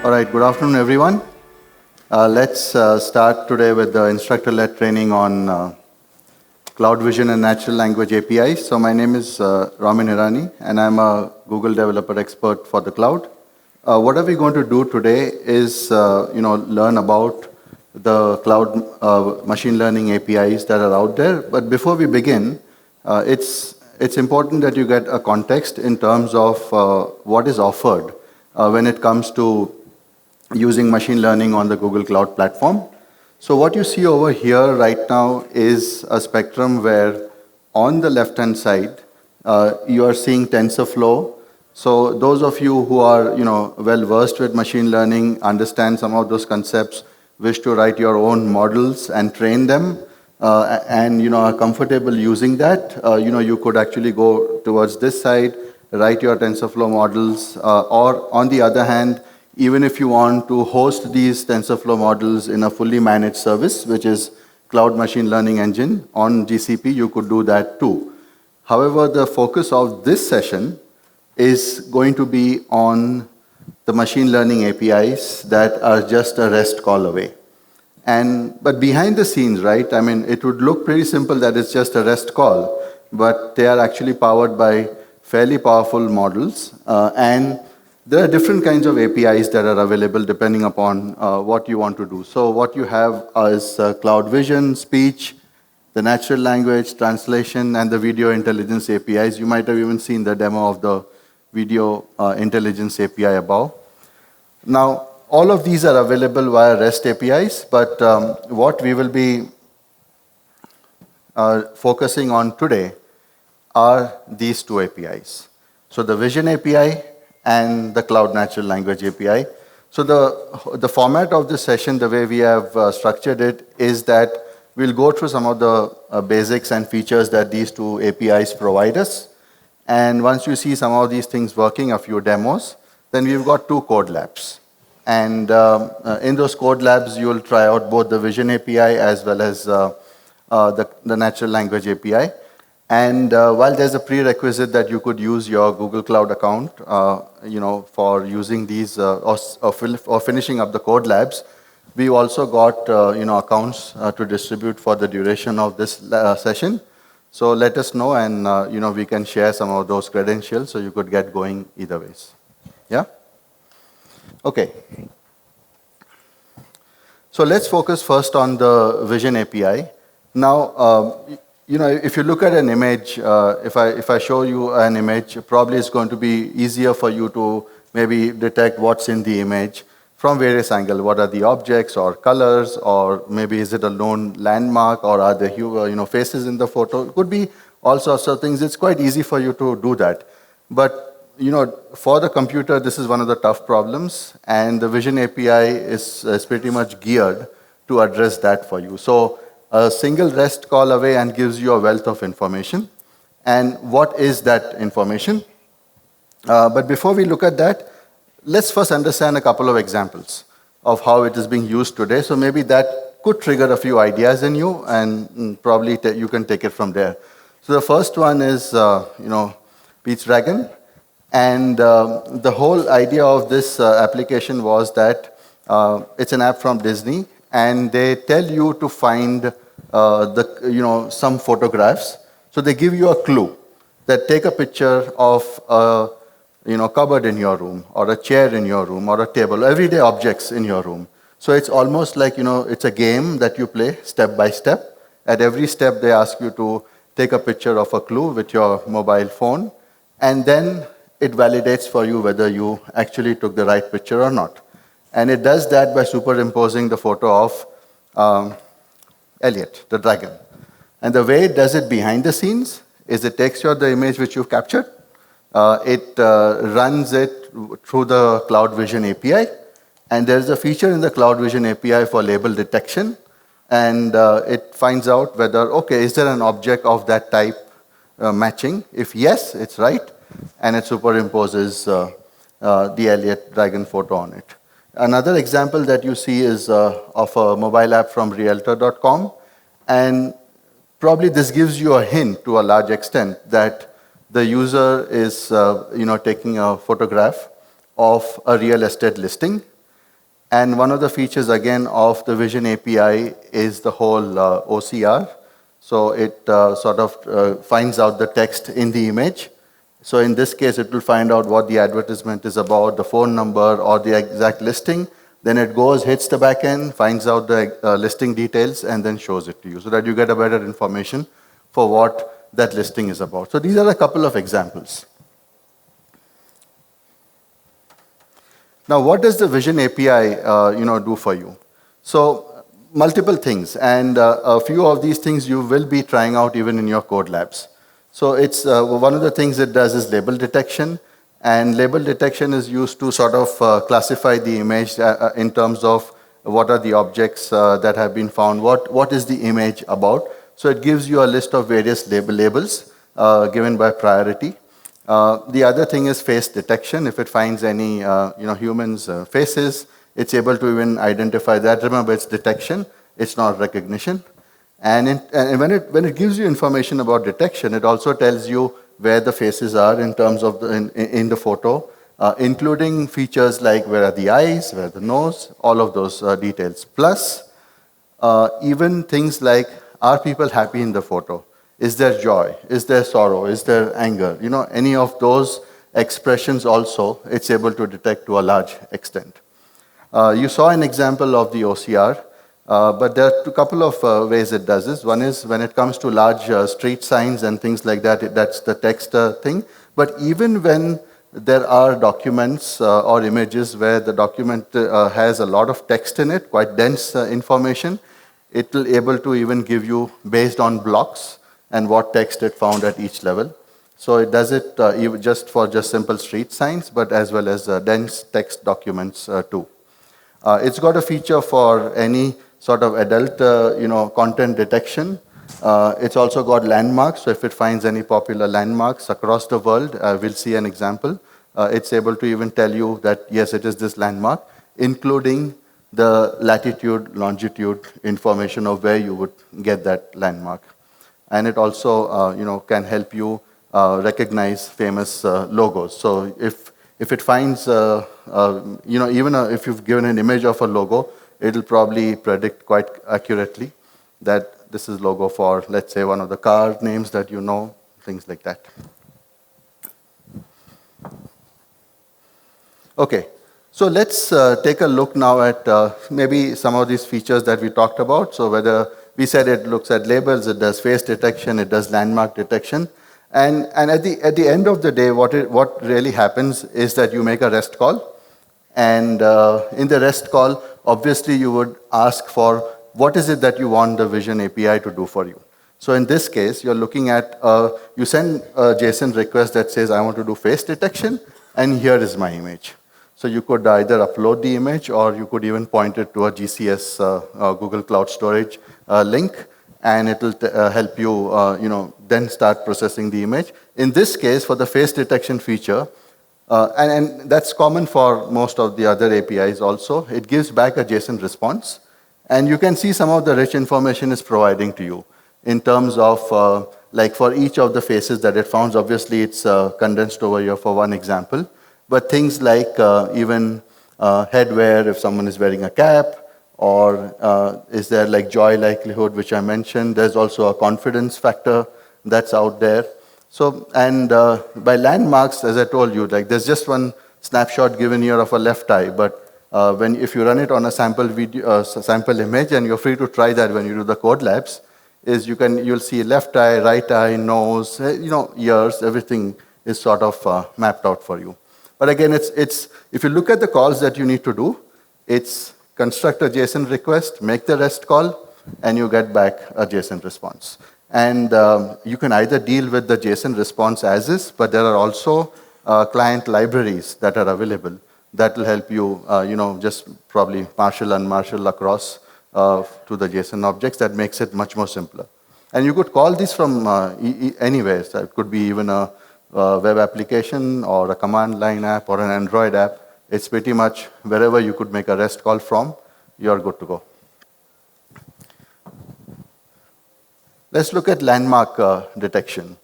All right, good afternoon, everyone. Let's start today with the instructor-led training on Cloud Vision and Natural Language APIs. So my name is Ramin Hirani, and I'm a Google developer expert for the cloud. What are we going to do today is, learn about the cloud machine learning APIs that are out there. But before we begin, it's important that you get a context in terms of what is offered when it comes to using machine learning on the Google Cloud platform. So what you see over here right now is a spectrum where on the left-hand side, you are seeing TensorFlow. So those of you who are well-versed with machine learning, understand some of those concepts, wish to write your own models and train them, and are comfortable using that, you could actually go towards this side, write your TensorFlow models, or on the other hand, even if you want to host these TensorFlow models in a fully managed service, which is Cloud Machine Learning Engine on GCP, you could do that too. However, the focus of this session is going to be on the machine learning APIs that are just a REST call away. But behind the scenes, right, I mean, it would look pretty simple that it's just a REST call, but they are actually powered by fairly powerful models, and there are different kinds of APIs that are available depending upon what you want to do. So what you have is Cloud Vision, speech, the natural language, translation, and the video intelligence APIs. You might have even seen the demo of the video intelligence API above. Now, all of these are available via REST APIs, but what we will be focusing on today are these two APIs. So the Vision API and the Cloud Natural Language API. So the format of this session, the way we have structured it, is that we'll go through some of the basics and features that these two APIs provide us. And once you see some of these things working, a few demos, then we've got two code labs. And in those code labs, you will try out both the Vision API as well as the Natural Language API. And while there's a prerequisite that you could use your Google Cloud account, for using these or finishing up the code labs, we also got accounts to distribute for the duration of this session. So let us know, and we can share some of those credentials so you could get going either ways. Yeah. Okay. So let's focus first on the Vision API. Now, if you look at an image, if I show you an image, probably it's going to be easier for you to maybe detect what's in the image from various angles. What are the objects or colors, or maybe is it a known landmark, or are there faces in the photo? It could be all sorts of things. It's quite easy for you to do that. But for the computer, this is one of the tough problems, and the Vision API is pretty much geared to address that for you. So a single REST call away and gives you a wealth of information. And what is that information? But before we look at that, let's first understand a couple of examples of how it is being used today. So maybe that could trigger a few ideas in you, and probably you can take it from there. So the first one is, Pete's Dragon. And the whole idea of this application was that it's an app from Disney, and they tell you to find some photographs. So they give you a clue that take a picture of a cupboard in your room, or a chair in your room, or a table, everyday objects in your room. So it's almost like it's a game that you play step by step. At every step, they ask you to take a picture of a clue with your mobile phone, and then it validates for you whether you actually took the right picture or not. And it does that by superimposing the photo of Elliot, the dragon. And the way it does it behind the scenes is it takes the image which you've captured, it runs it through the Cloud Vision API, and there's a feature in the Cloud Vision API for label detection, and it finds out whether, okay, is there an object of that type matching? If yes, it's right, and it superimposes the Elliot dragon photo on it. Another example that you see is of a mobile app from Realtor.com, and probably this gives you a hint to a large extent that the user is taking a photograph of a real estate listing, And one of the features, again, of the Vision API is the whole OCR. So it sort of finds out the text in the image. So in this case, it will find out what the advertisement is about, the phone number, or the exact listing. Then it goes, hits the backend, finds out the listing details, and then shows it to you so that you get a better information for what that listing is about. So these are a couple of examples. Now, what does the Vision API do for you? So multiple things, and a few of these things you will be trying out even in your code labs. So it's one of the things it does is label detection, and label detection is used to sort of classify the image in terms of what are the objects that have been found, what is the image about. So it gives you a list of various labels given by priority. The other thing is face detection. If it finds any humans' faces, it's able to even identify that. Remember, it's detection, it's not recognition. And when it gives you information about detection, it also tells you where the faces are in terms of in the photo, including features like where are the eyes, where are the nose, all of those details. Plus, even things like, are people happy in the photo? Is there joy? Is there sorrow? Is there anger? Any of those expressions also, it's able to detect to a large extent. You saw an example of the OCR, but there are a couple of ways it does this. One is when it comes to large street signs and things like that, that's the text thing. But even when there are documents or images where the document has a lot of text in it, quite dense information, it will able to even give you based on blocks and what text it found at each level. So it does it even just for just simple street signs, but as well as dense text documents too. It's got a feature for any sort of adult content detection. It's also got landmarks, so if it finds any popular landmarks across the world, we'll see an example. It's able to even tell you that, yes, it is this landmark, including the latitude, longitude information of where you would get that landmark. And it also can help you recognize famous logos. So if it finds, even if you've given an image of a logo, it'll probably predict quite accurately that this is logo for, let's say, one of the car names that you know, things like that. Okay, so let's take a look now at maybe some of these features that we talked about. So whether we said it looks at labels, it does face detection, it does landmark detection. And at the end of the day, what really happens is that you make a REST call. And in the REST call, obviously you would ask for what is it that you want the Vision API to do for you. So in this case, you're looking at, you send a JSON request that says, I want to do face detection, and here is my image. So you could either upload the image, or you could even point it to a GCS, Google Cloud Storage link, and it will help you, then start processing the image. In this case, for the face detection feature, and that's common for most of the other APIs also, it gives back a JSON response, and you can see some of the rich information it's providing to you in terms of, like for each of the faces that it found. Obviously, it's condensed over here for one example, but things like even headwear, if someone is wearing a cap, or is there like joy likelihood, which I mentioned. There's also a confidence factor that's out there. So, and by landmarks, as I told you, like there's just one snapshot given here of a left eye, but if you run it on a sample video, sample image, and you're free to try that when you do the code labs, you'll see left eye, right eye, nose, ears, everything is sort of mapped out for you. But again, if you look at the calls that you need to do, it's construct a JSON request, make the REST call, and you get back a JSON response. And you can either deal with the JSON response as is, but there are also client libraries that are available that will help you, just probably marshal and marshal across to the JSON objects. That makes it much more simpler. And you could call this from anywhere. So it could be even a web application or a command line app or an Android app. It's pretty much wherever you could make a REST call from, you're good to go. Let's look at landmark detection.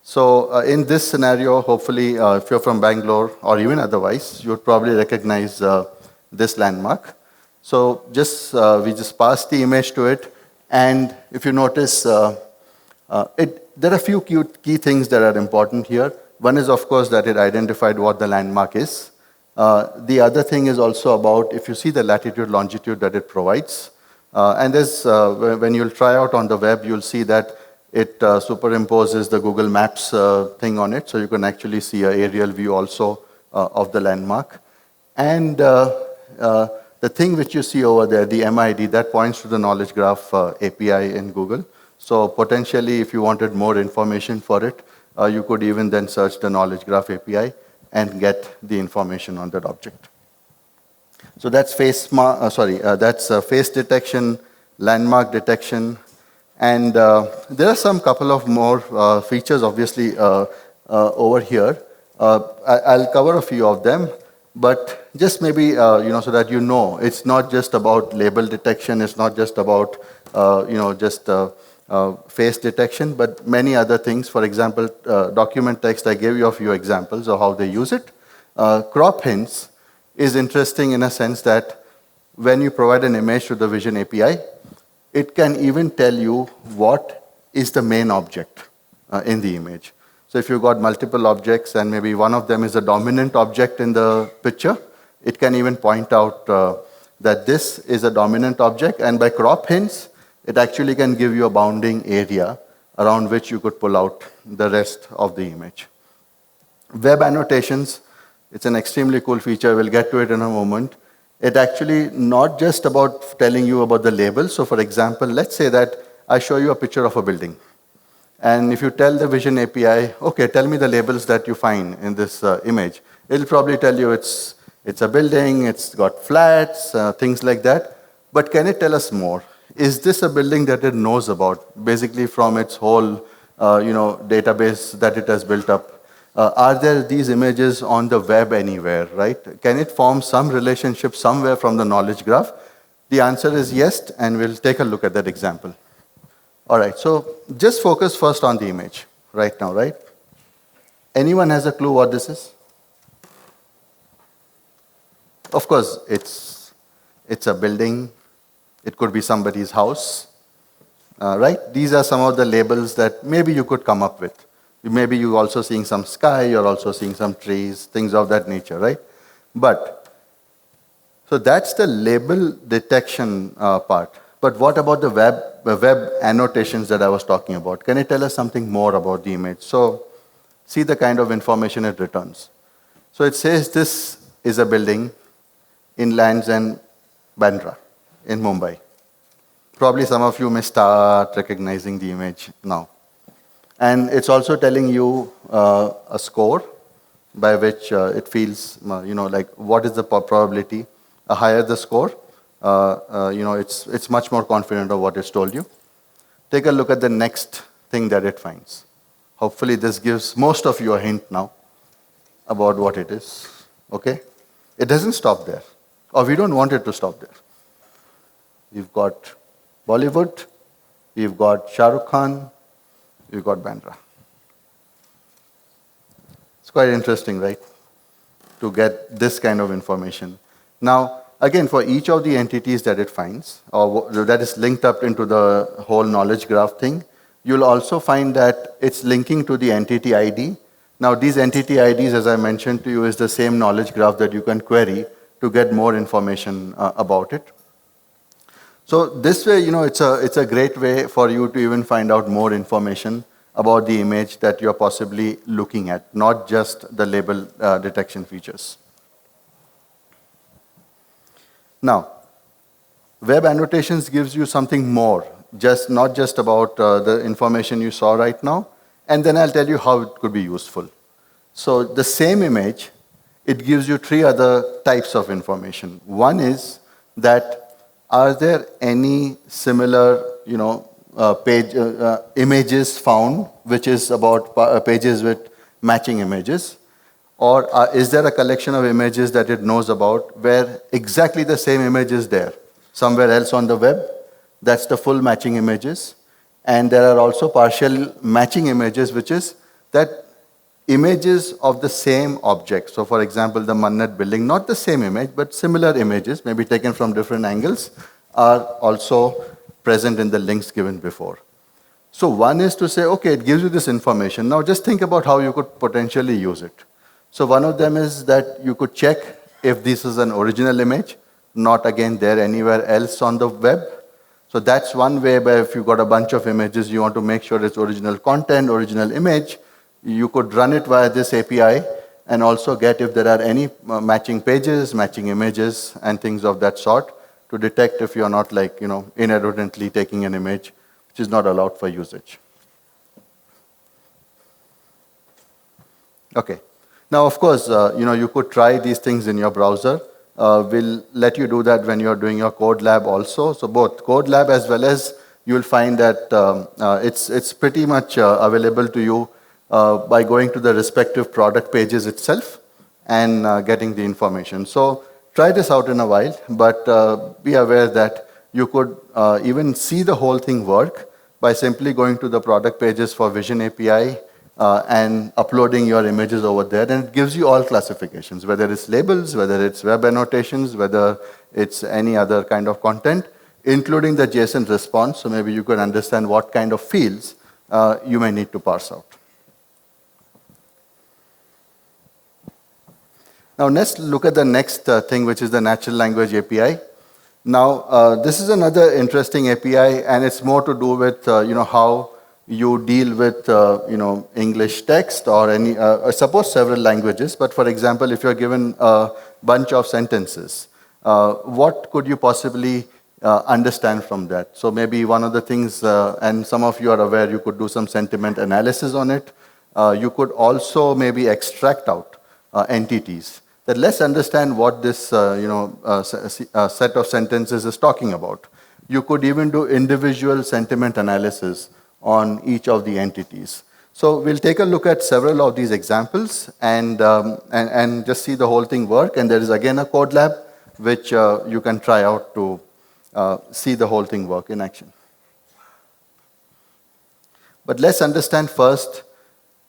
So in this scenario, hopefully, if you're from Bangalore or even otherwise, you would probably recognize this landmark. So we just pass the image to it, and if you notice, there are a few key things that are important here. One is, of course, that it identified what the landmark is. The other thing is also about, if you see the latitude, longitude that it provides, and when you'll try out on the web, you'll see that it superimposes the Google Maps thing on it, so you can actually see an aerial view also of the landmark. And the thing which you see over there, the MID, that points to the Knowledge Graph API in Google. So potentially, if you wanted more information for it, you could even then search the Knowledge Graph API and get the information on that object. So that's face detection, landmark detection, and there are some couple of more features, obviously, over here. I'll cover a few of them, but just maybe so that you know, it's not just about label detection. It's not just about face detection, but many other things. For example, document text. I gave you a few examples of how they use it. Crop hints is interesting in a sense that when you provide an image to the Vision API, it can even tell you what is the main object in the image. So if you've got multiple objects and maybe one of them is a dominant object in the picture, it can even point out that this is a dominant object, and by crop hints, it actually can give you a bounding area around which you could pull out the rest of the image. Web annotations, it's an extremely cool feature. We'll get to it in a moment. It actually not just about telling you about the labels. So for example, let's say that I show you a picture of a building. And if you tell the Vision API, okay, tell me the labels that you find in this image, it'll probably tell you it's a building, it's got flats, things like that. But can it tell us more? Is this a building that it knows about, basically from its whole database that it has built up? Are there these images on the web anywhere, right? Can it form some relationship somewhere from the knowledge graph? The answer is yes, and we'll take a look at that example. All right, so just focus first on the image right now, right? Anyone has a clue what this is? Of course, it's a building. It could be somebody's house, right? These are some of the labels that maybe you could come up with. Maybe you're also seeing some sky, you're also seeing some trees, things of that nature, right? So that's the label detection part. But what about the web annotations that I was talking about? Can it tell us something more about the image? So see the kind of information it returns. So it says this is a building in Lands End, Bandra, in Mumbai. Probably some of you may start recognizing the image now. And it's also telling you a score by which it feels, like what is the probability. The higher the score, it's much more confident of what it's told you. Take a look at the next thing that it finds. Hopefully this gives most of you a hint now about what it is, okay? It doesn't stop there, or we don't want it to stop there. We've got Bollywood, we've got Shah Rukh Khan, we've got Bandra. It's quite interesting, right? To get this kind of information. Now, again, for each of the entities that it finds, or that is linked up into the whole knowledge graph thing, you'll also find that it's linking to the entity ID. Now, these entity IDs, as I mentioned to you, is the same knowledge graph that you can query to get more information about it. So this way, it's a great way for you to even find out more information about the image that you're possibly looking at, not just the label detection features. Now, web annotations gives you something more, not just about the information you saw right now, and then I'll tell you how it could be useful. So the same image, it gives you 3 other types of information. One is that are there any similar, images found, which is about pages with matching images? Or is there a collection of images that it knows about where exactly the same image is there somewhere else on the web? That's the full matching images. And there are also partial matching images, which is that images of the same object. So for example, the Mannat building, not the same image, but similar images, maybe taken from different angles, are also present in the links given before. So one is to say, okay, it gives you this information. Now just think about how you could potentially use it. So one of them is that you could check if this is an original image, not again there anywhere else on the web. So that's one way where if you've got a bunch of images, you want to make sure it's original content, original image, you could run it via this API and also get if there are any matching pages, matching images, and things of that sort to detect if you're not inadvertently taking an image which is not allowed for usage. Okay. Now, of course, you could try these things in your browser. We'll let you do that when you're doing your code lab also. So both code lab as well as you'll find that it's pretty much available to you by going to the respective product pages itself and getting the information. So try this out in a while, but be aware that you could even see the whole thing work by simply going to the product pages for Vision API and uploading your images over there. And it gives you all classifications, whether it's labels, whether it's web annotations, whether it's any other kind of content, including the JSON response. So maybe you could understand what kind of fields you may need to parse out. Now let's look at the next thing, which is the natural language API. Now this is another interesting API, and it's more to do with how you deal with English text or any suppose several languages. But for example, if you're given a bunch of sentences, what could you possibly understand from that? So maybe one of the things, and some of you are aware, you could do some sentiment analysis on it. You could also maybe extract out entities. That let's understand what this set of sentences is talking about. You could even do individual sentiment analysis on each of the entities. So we'll take a look at several of these examples and just see the whole thing work. And there is again a code lab which you can try out to see the whole thing work in action. But let's understand first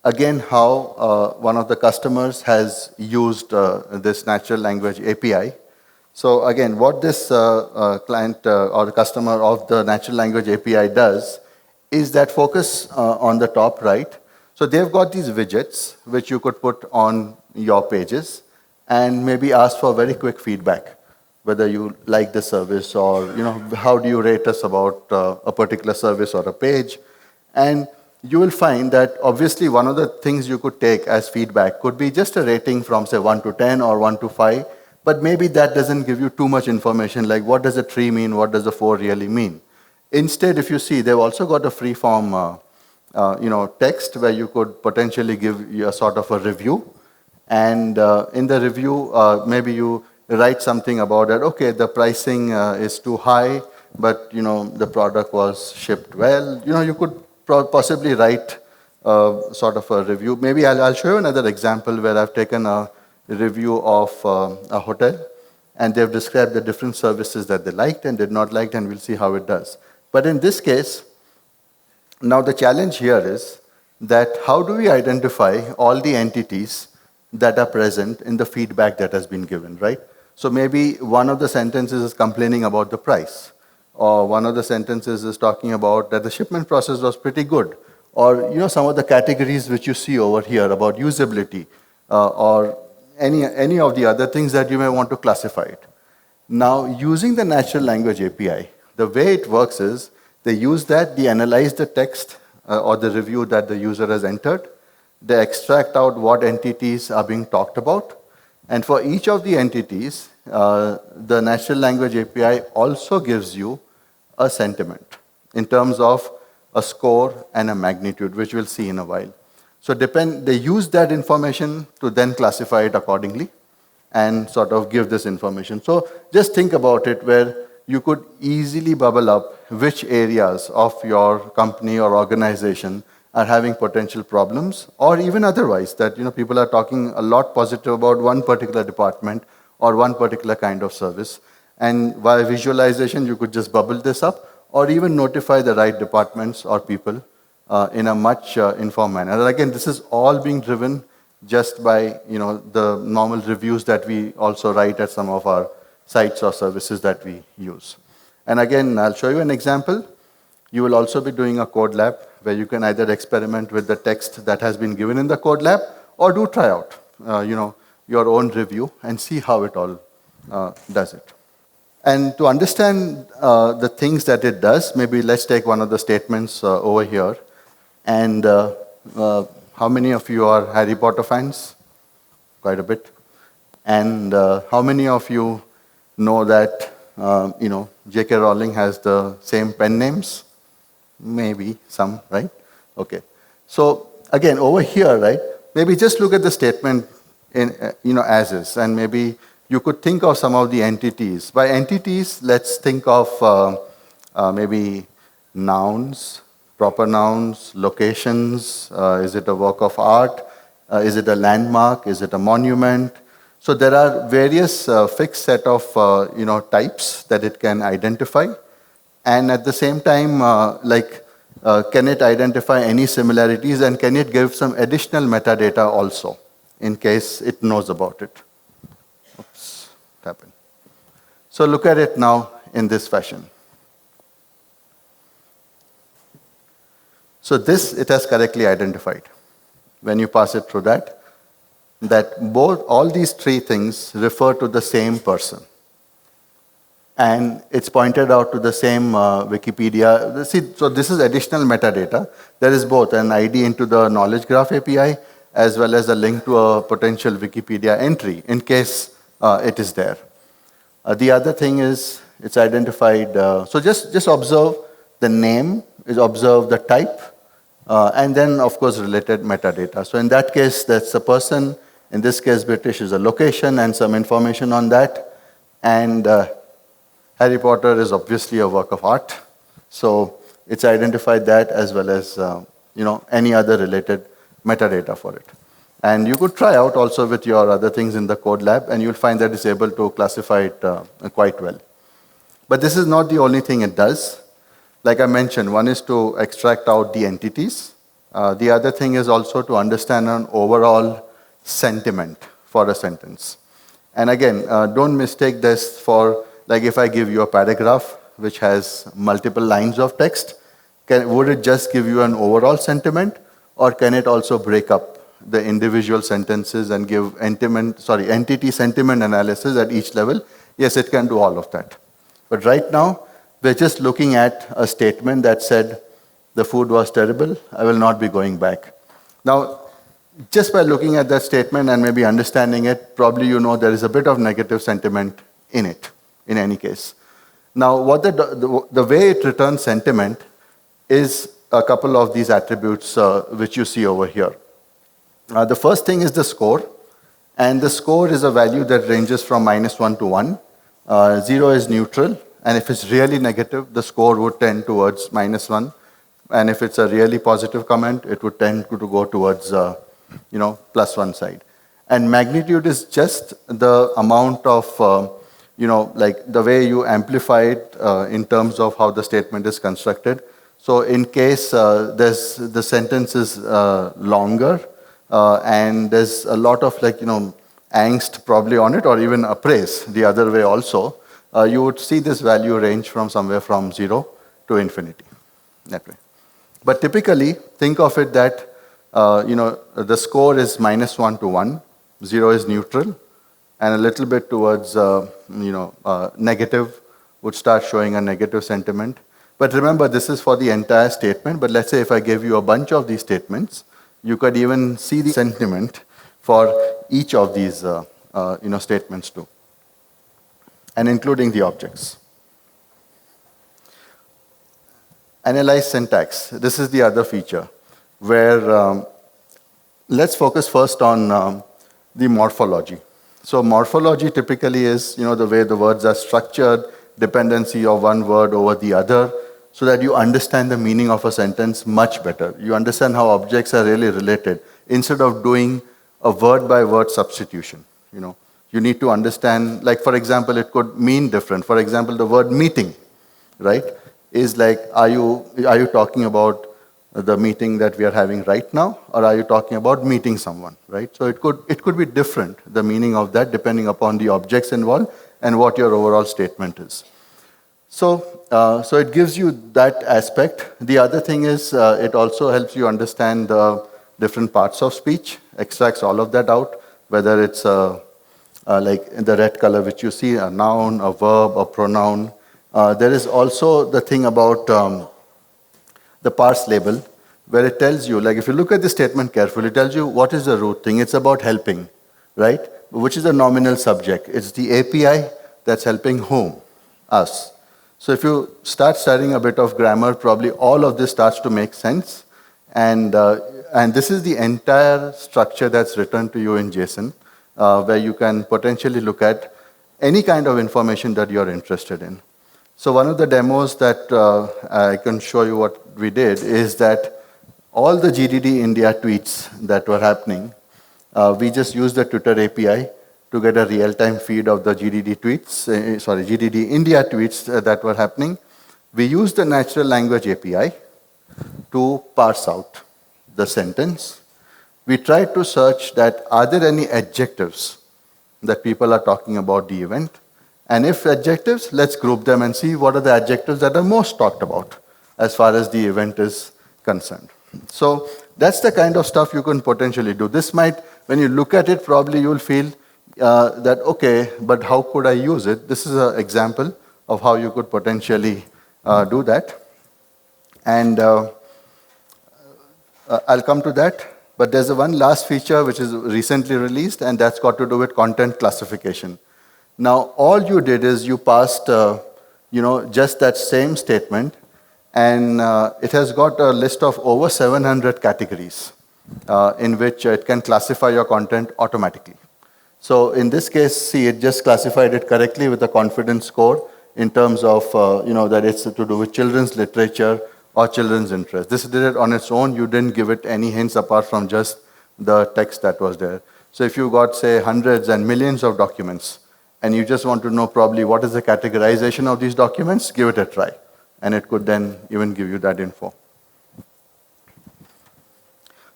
again how one of the customers has used this natural language API. So again, what this client or the customer of the natural language API does is that focus on the top right. So they've got these widgets which you could put on your pages and maybe ask for very quick feedback, whether you like the service or how do you rate us about a particular service or a page. And you will find that obviously one of the things you could take as feedback could be just a rating from say 1 to 10 or 1 to 5, but maybe that doesn't give you too much information like what does a 3 mean, what does a 4 really mean. Instead, if you see, they've also got a free form text where you could potentially give a sort of a review. And in the review, maybe you write something about it. Okay, the pricing is too high, but the product was shipped well. You could possibly write sort of a review. Maybe I'll show you another example where I've taken a review of a hotel, and they've described the different services that they liked and did not like, and we'll see how it does. But in this case, now the challenge here is that how do we identify all the entities that are present in the feedback that has been given, right? So maybe one of the sentences is complaining about the price, or one of the sentences is talking about that the shipment process was pretty good, or some of the categories which you see over here about usability, or any of the other things that you may want to classify it. Now, using the natural language API, the way it works is they use that, they analyze the text or the review that the user has entered, they extract out what entities are being talked about, and for each of the entities, the natural language API also gives you a sentiment in terms of a score and a magnitude, which we'll see in a while. So they use that information to then classify it accordingly and sort of give this information. So just think about it where you could easily bubble up which areas of your company or organization are having potential problems, or even otherwise, that people are talking a lot positive about one particular department or one particular kind of service. And via visualization, you could just bubble this up or even notify the right departments or people in a much informed manner. And again, this is all being driven just by the normal reviews that we also write at some of our sites or services that we use. And again, I'll show you an example. You will also be doing a code lab where you can either experiment with the text that has been given in the code lab or do try out your own review and see how it all does it. And to understand the things that it does, maybe let's take one of the statements over here. And how many of you are Harry Potter fans? Quite a bit. And how many of you know that J.K. Rowling has the same pen names? Maybe some, right? Okay. So again, over here, right? Maybe just look at the statement in as is, and maybe you could think of some of the entities. By entities, let's think of maybe nouns, proper nouns, locations. Is it a work of art? Is it a landmark? Is it a monument? So there are various fixed set of types that it can identify. And at the same time, can it identify any similarities, and can it give some additional metadata also in case it knows about it? Oops, what happened? So look at it now in this fashion. So this it has correctly identified. When you pass it through that all these three things refer to the same person. And it's pointed out to the same Wikipedia. See, so this is additional metadata. There is both an ID into the Knowledge Graph API as well as a link to a potential Wikipedia entry in case it is there. The other thing is it's identified. So just observe the name, observe the type, and then of course related metadata. So in that case, that's a person. In this case, British is a location and some information on that. And Harry Potter is obviously a work of art, so it's identified that as well as any other related metadata for it. And you could try out also with your other things in the code lab, and you'll find that it's able to classify it quite well. But this is not the only thing it does. Like I mentioned, one is to extract out the entities. The other thing is also to understand an overall sentiment for a sentence. And again, don't mistake this for, like if I give you a paragraph which has multiple lines of text, would it just give you an overall sentiment, or can it also break up the individual sentences and give entity sentiment analysis at each level? Yes, it can do all of that. But right now, we're just looking at a statement that said, the food was terrible, I will not be going back. Now, just by looking at that statement and maybe understanding it, probably there is a bit of negative sentiment in it. In any case. Now, what the way it returns sentiment is a couple of these attributes which you see over here. The first thing is the score, and the score is a value that ranges from -1 to 1. 0 is neutral, and if it's really negative, the score would tend towards -1, and if it's a really positive comment, it would tend to go towards +1 side. And magnitude is just the amount of like the way you amplify it in terms of how the statement is constructed. So in case the sentence is longer and there's a lot of angst probably on it, or even a praise the other way also, you would see this value range from somewhere from 0 to infinity, that way. But typically, think of it that the score is -1 to 1, 0 is neutral, and a little bit towards negative would start showing a negative sentiment. But remember, this is for the entire statement. But let's say if I gave you a bunch of these statements, you could even see the sentiment for each of these statements too, and including the objects. Analyze syntax. This is the other feature where let's focus first on the morphology. So morphology typically is, the way the words are structured, dependency of one word over the other, so that you understand the meaning of a sentence much better. You understand how objects are really related, instead of doing a word-by-word substitution. You need to understand, like for example, it could mean different. For example, the word meeting, right, is like, are you talking about the meeting that we are having right now, or are you talking about meeting someone, right? So it could be different, the meaning of that, depending upon the objects involved and what your overall statement is. So it gives you that aspect. The other thing is it also helps you understand the different parts of speech, extracts all of that out, whether it's like in the red color which you see, a noun, a verb, a pronoun. There is also the thing about the parse label, where it tells you, like if you look at the statement carefully, it tells you what is the root thing. It's about helping, right? Which is the nominal subject. It's the API that's helping whom? Us. So if you start studying a bit of grammar, probably all of this starts to make sense. And this is the entire structure that's written to you in JSON, where you can potentially look at any kind of information that you're interested in. So one of the demos that I can show you what we did is that all the GDD India tweets that were happening, we just used the Twitter API to get a real-time feed of the GDD tweets, GDD India tweets that were happening. We used the natural language API to parse out the sentence. We tried to search that are there any adjectives that people are talking about the event? And if adjectives, let's group them and see what are the adjectives that are most talked about as far as the event is concerned. So that's the kind of stuff you can potentially do. This might, when you look at it, probably you'll feel that, okay, but how could I use it? This is an example of how you could potentially do that. And I'll come to that. But there's one last feature which is recently released, and that's got to do with content classification. Now, all you did is you passed, just that same statement, and it has got a list of over 700 categories in which it can classify your content automatically. So in this case, see, it just classified it correctly with a confidence score in terms of, that it's to do with children's literature or children's interest. This did it on its own. You didn't give it any hints apart from just the text that was there. So if you got, say, hundreds and millions of documents, and you just want to know probably what is the categorization of these documents, give it a try. And it could then even give you that info.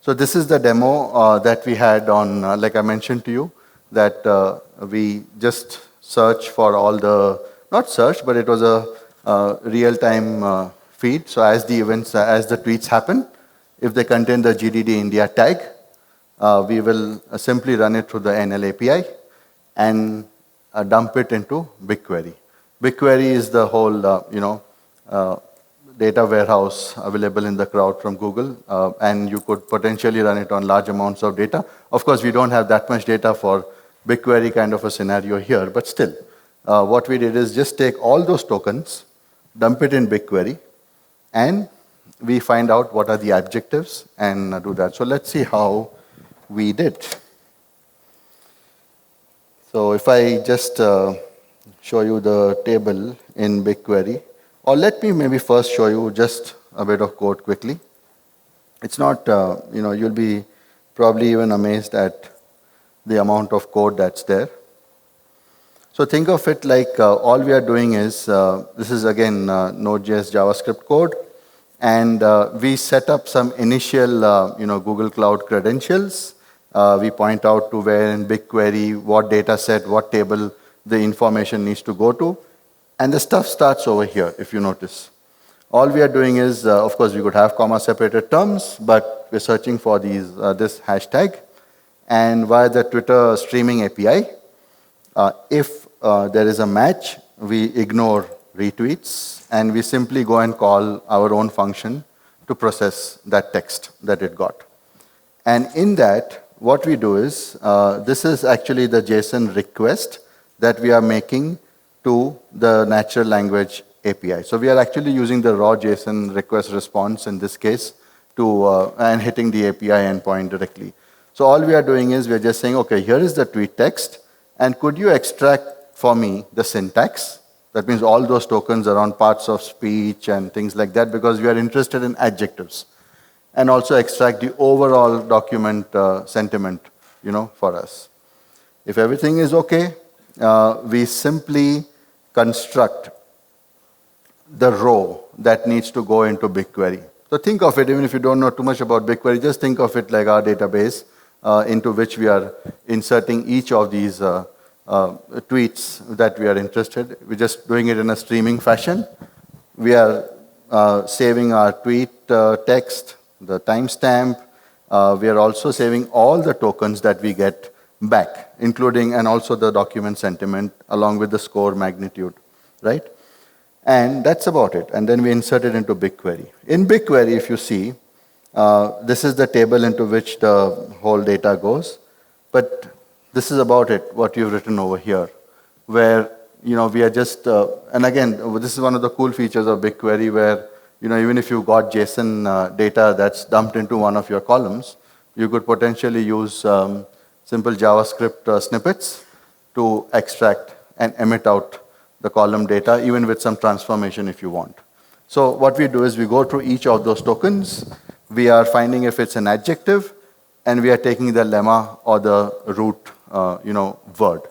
So this is the demo that we had on, like I mentioned to you, that we just search for all the, not search, but it was a real-time feed. So as the events, as the tweets happen, if they contain the GDD India tag, we will simply run it through the NL API and dump it into BigQuery. BigQuery is the whole, data warehouse available in the cloud from Google, and you could potentially run it on large amounts of data. Of course, we don't have that much data for BigQuery kind of a scenario here, but still, what we did is just take all those tokens, dump it in BigQuery, and we find out what are the adjectives and do that. So let's see how we did. So if I just show you the table in BigQuery, or let me maybe first show you just a bit of code quickly. It's not, you'll be probably even amazed at the amount of code that's there. So think of it like all we are doing is, this is again Node.js JavaScript code, and we set up some initial Google Cloud credentials. We point out to where in BigQuery, what data set, what table the information needs to go to. And the stuff starts over here, if you notice. All we are doing is, of course, we could have comma-separated terms, but we're searching for these this hashtag. And via the Twitter streaming API, if there is a match, we ignore retweets, and we simply go and call our own function to process that text that it got. And in that, what we do is, this is actually the JSON request that we are making to the natural language API. So we are actually using the raw JSON request response in this case to and hitting the API endpoint directly. So all we are doing is we are just saying, okay, here is the tweet text, and could you extract for me the syntax? That means all those tokens around parts of speech and things like that, because we are interested in adjectives. And also extract the overall document sentiment, for us. If everything is okay, we simply construct the row that needs to go into BigQuery. So think of it, even if you don't know too much about BigQuery, just think of it like our database into which we are inserting each of these tweets that we are interested. We're just doing it in a streaming fashion. We are saving our tweet text, the timestamp. We are also saving all the tokens that we get back, including and also the document sentiment along with the score magnitude, right? And that's about it. And then we insert it into BigQuery. In BigQuery, if you see, this is the table into which the whole data goes. But this is about it, what you've written over here, where we are just, and again, this is one of the cool features of BigQuery where, even if you got JSON data that's dumped into one of your columns, you could potentially use simple JavaScript snippets to extract and emit out the column data, even with some transformation if you want. So what we do is we go through each of those tokens, we are finding if it's an adjective, and we are taking the lemma or the root word.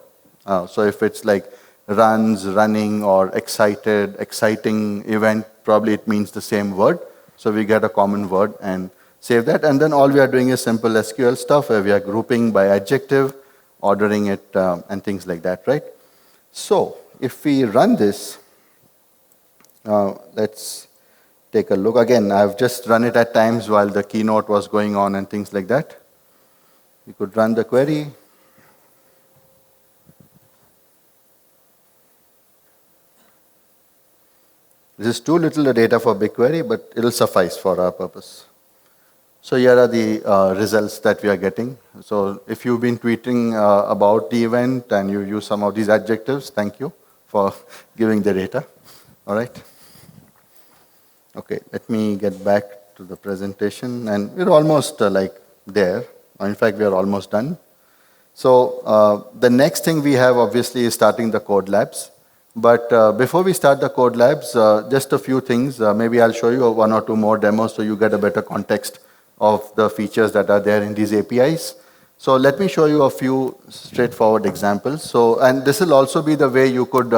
So if it's like runs, running, or excited, exciting event, probably it means the same word. So we get a common word and save that. And then all we are doing is simple SQL stuff where we are grouping by adjective, ordering it, and things like that, right? So if we run this, let's take a look. Again, I've just run it at times while the keynote was going on and things like that. You could run the query. This is too little data for BigQuery, but it'll suffice for our purpose. So here are the results that we are getting. So if you've been tweeting about the event and you use some of these adjectives, thank you for giving the data. All right. Okay, let me get back to the presentation. And we're almost like there. In fact, we are almost done. So the next thing we have obviously is starting the code labs. But before we start the code labs, just a few things. Maybe I'll show you one or two more demos so you get a better context of the features that are there in these APIs. So let me show you a few straightforward examples. So, and this will also be the way you could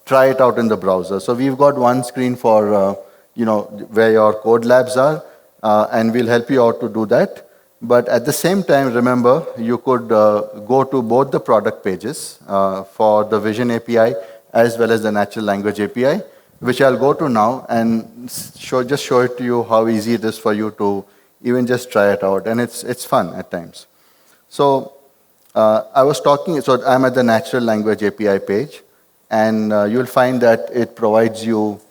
try it out in the browser. So we've got one screen for where your code labs are, and we'll help you out to do that. But at the same time, remember, you could go to both the product pages for the Vision API as well as the natural language API, which I'll go to now and just show it to you how easy it is for you to even just try it out. And it's fun at times. So I was talking, so I'm at the natural language API page, and you'll find that it provides you,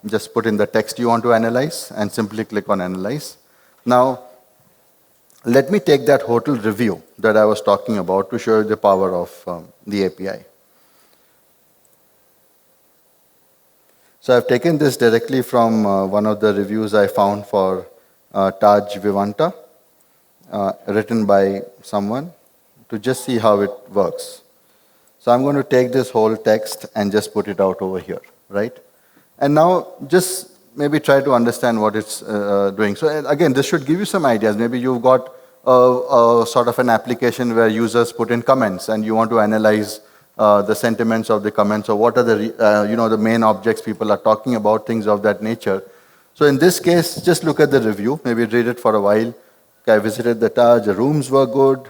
just put in the text you want to analyze and simply click on analyze. Now, let me take that hotel review that I was talking about to show you the power of the API. So I've taken this directly from one of the reviews I found for Taj Vivanta, written by someone, to just see how it works. So I'm going to take this whole text and just put it out over here, right? And now just maybe try to understand what it's doing. So again, this should give you some ideas. Maybe you've got a sort of an application where users put in comments and you want to analyze the sentiments of the comments, or what are the the main objects people are talking about, things of that nature. So in this case, just look at the review, maybe read it for a while. Okay, I visited the Taj, the rooms were good,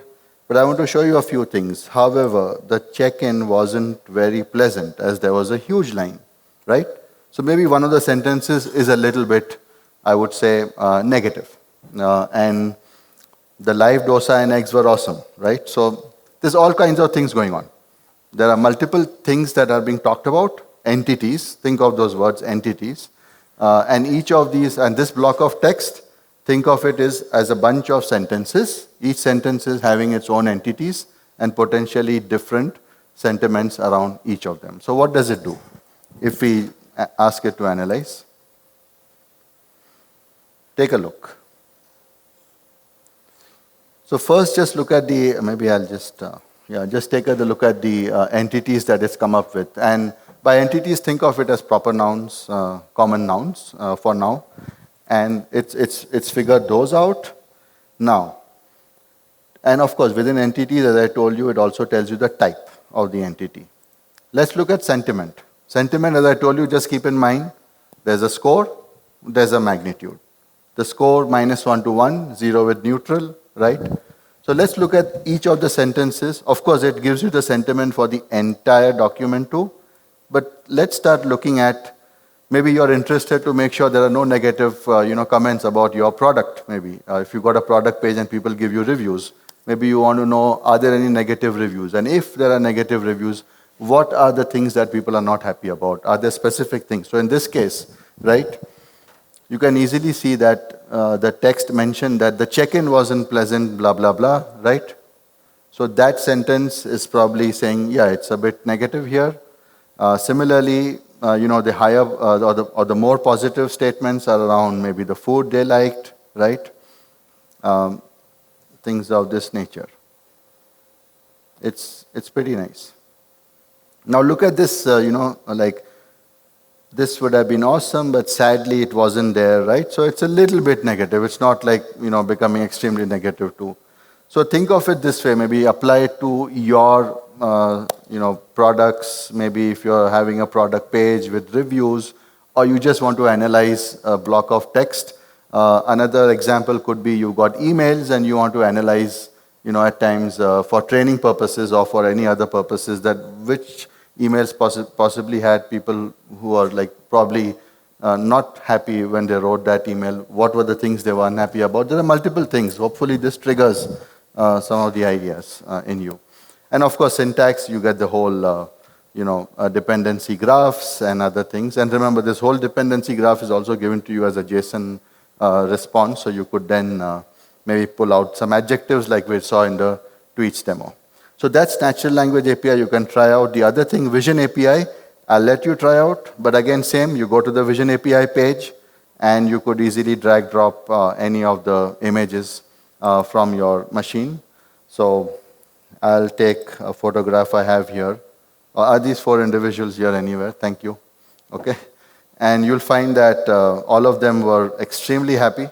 but I want to show you a few things. However, the check-in wasn't very pleasant as there was a huge line, right? So maybe one of the sentences is a little bit, I would say, negative. And the live dosa and eggs were awesome, right? So there's all kinds of things going on. There are multiple things that are being talked about, entities, think of those words, entities. And each of these, and this block of text, think of it as a bunch of sentences. Each sentence is having its own entities and potentially different sentiments around each of them. So what does it do if we ask it to analyze? Take a look. So first just look at the, maybe I'll just, just take a look at the entities that it's come up with. And by entities, think of it as proper nouns, common nouns for now. And it's figured those out now. And of course, within entities, as I told you, it also tells you the type of the entity. Let's look at sentiment. Sentiment, as I told you, just keep in mind, there's a score, there's a magnitude. The score -1 to 1, 0 with neutral, right? So let's look at each of the sentences. Of course, it gives you the sentiment for the entire document too. But let's start looking at, maybe you're interested to make sure there are no negative comments about your product. Maybe if you got a product page and people give you reviews, maybe you want to know, are there any negative reviews? And if there are negative reviews, what are the things that people are not happy about? Are there specific things? So in this case, right, you can easily see that the text mentioned that the check-in wasn't pleasant, blah, blah, blah, right? So that sentence is probably saying, yeah, it's a bit negative here. Similarly, the higher or the more positive statements are around maybe the food they liked, right? Things of this nature. It's pretty nice. Now look at this, like this would have been awesome, but sadly it wasn't there, right? So it's a little bit negative. It's not like, becoming extremely negative too. So think of it this way, maybe apply it to your, products. Maybe if you're having a product page with reviews, or you just want to analyze a block of text. Another example could be you got emails and you want to analyze, at times for training purposes or for any other purposes, that which emails possibly had people who are like probably not happy when they wrote that email. What were the things they were unhappy about? There are multiple things. Hopefully this triggers some of the ideas in you. And of course, syntax, you get the whole, dependency graphs and other things. And remember, this whole dependency graph is also given to you as a JSON response. So you could then maybe pull out some adjectives like we saw in the tweets demo. So that's Natural Language API. You can try out. The other thing, Vision API, I'll let you try out. But again, same, you go to the Vision API page, and you could easily drag drop any of the images from your machine. So I'll take a photograph I have here. Are these 4 individuals here anywhere? Thank you. Okay. And you'll find that all of them were extremely happy.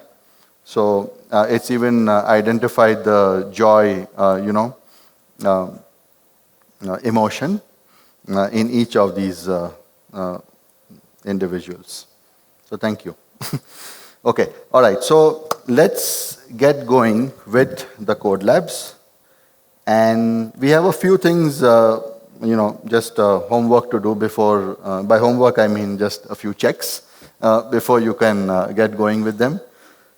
So it's even identified the joy, emotion in each of these individuals. So thank you. Okay, all right. So let's get going with the code labs. And we have a few things, just homework to do before, by homework I mean just a few checks before you can get going with them.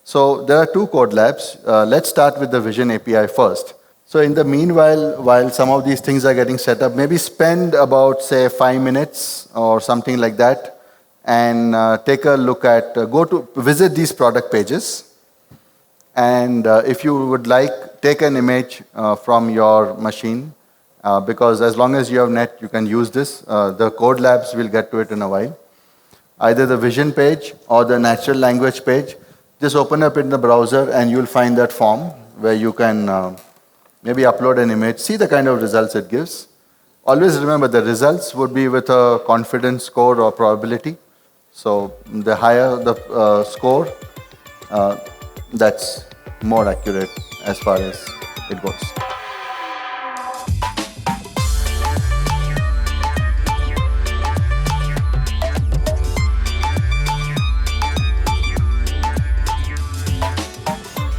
So there are 2 code labs. Let's start with the Vision API first. So in the meanwhile, while some of these things are getting set up, maybe spend about, say, 5 minutes or something like that, and take a look at, go to visit these product pages. And if you would like, take an image from your machine, because as long as you have net, you can use this. The code labs, will get to it in a while. Either the Vision page or the natural language page. Just open up in the browser and you'll find that form where you can maybe upload an image, see the kind of results it gives. Always remember the results would be with a confidence score or probability. So the higher the score, that's more accurate as far as it goes.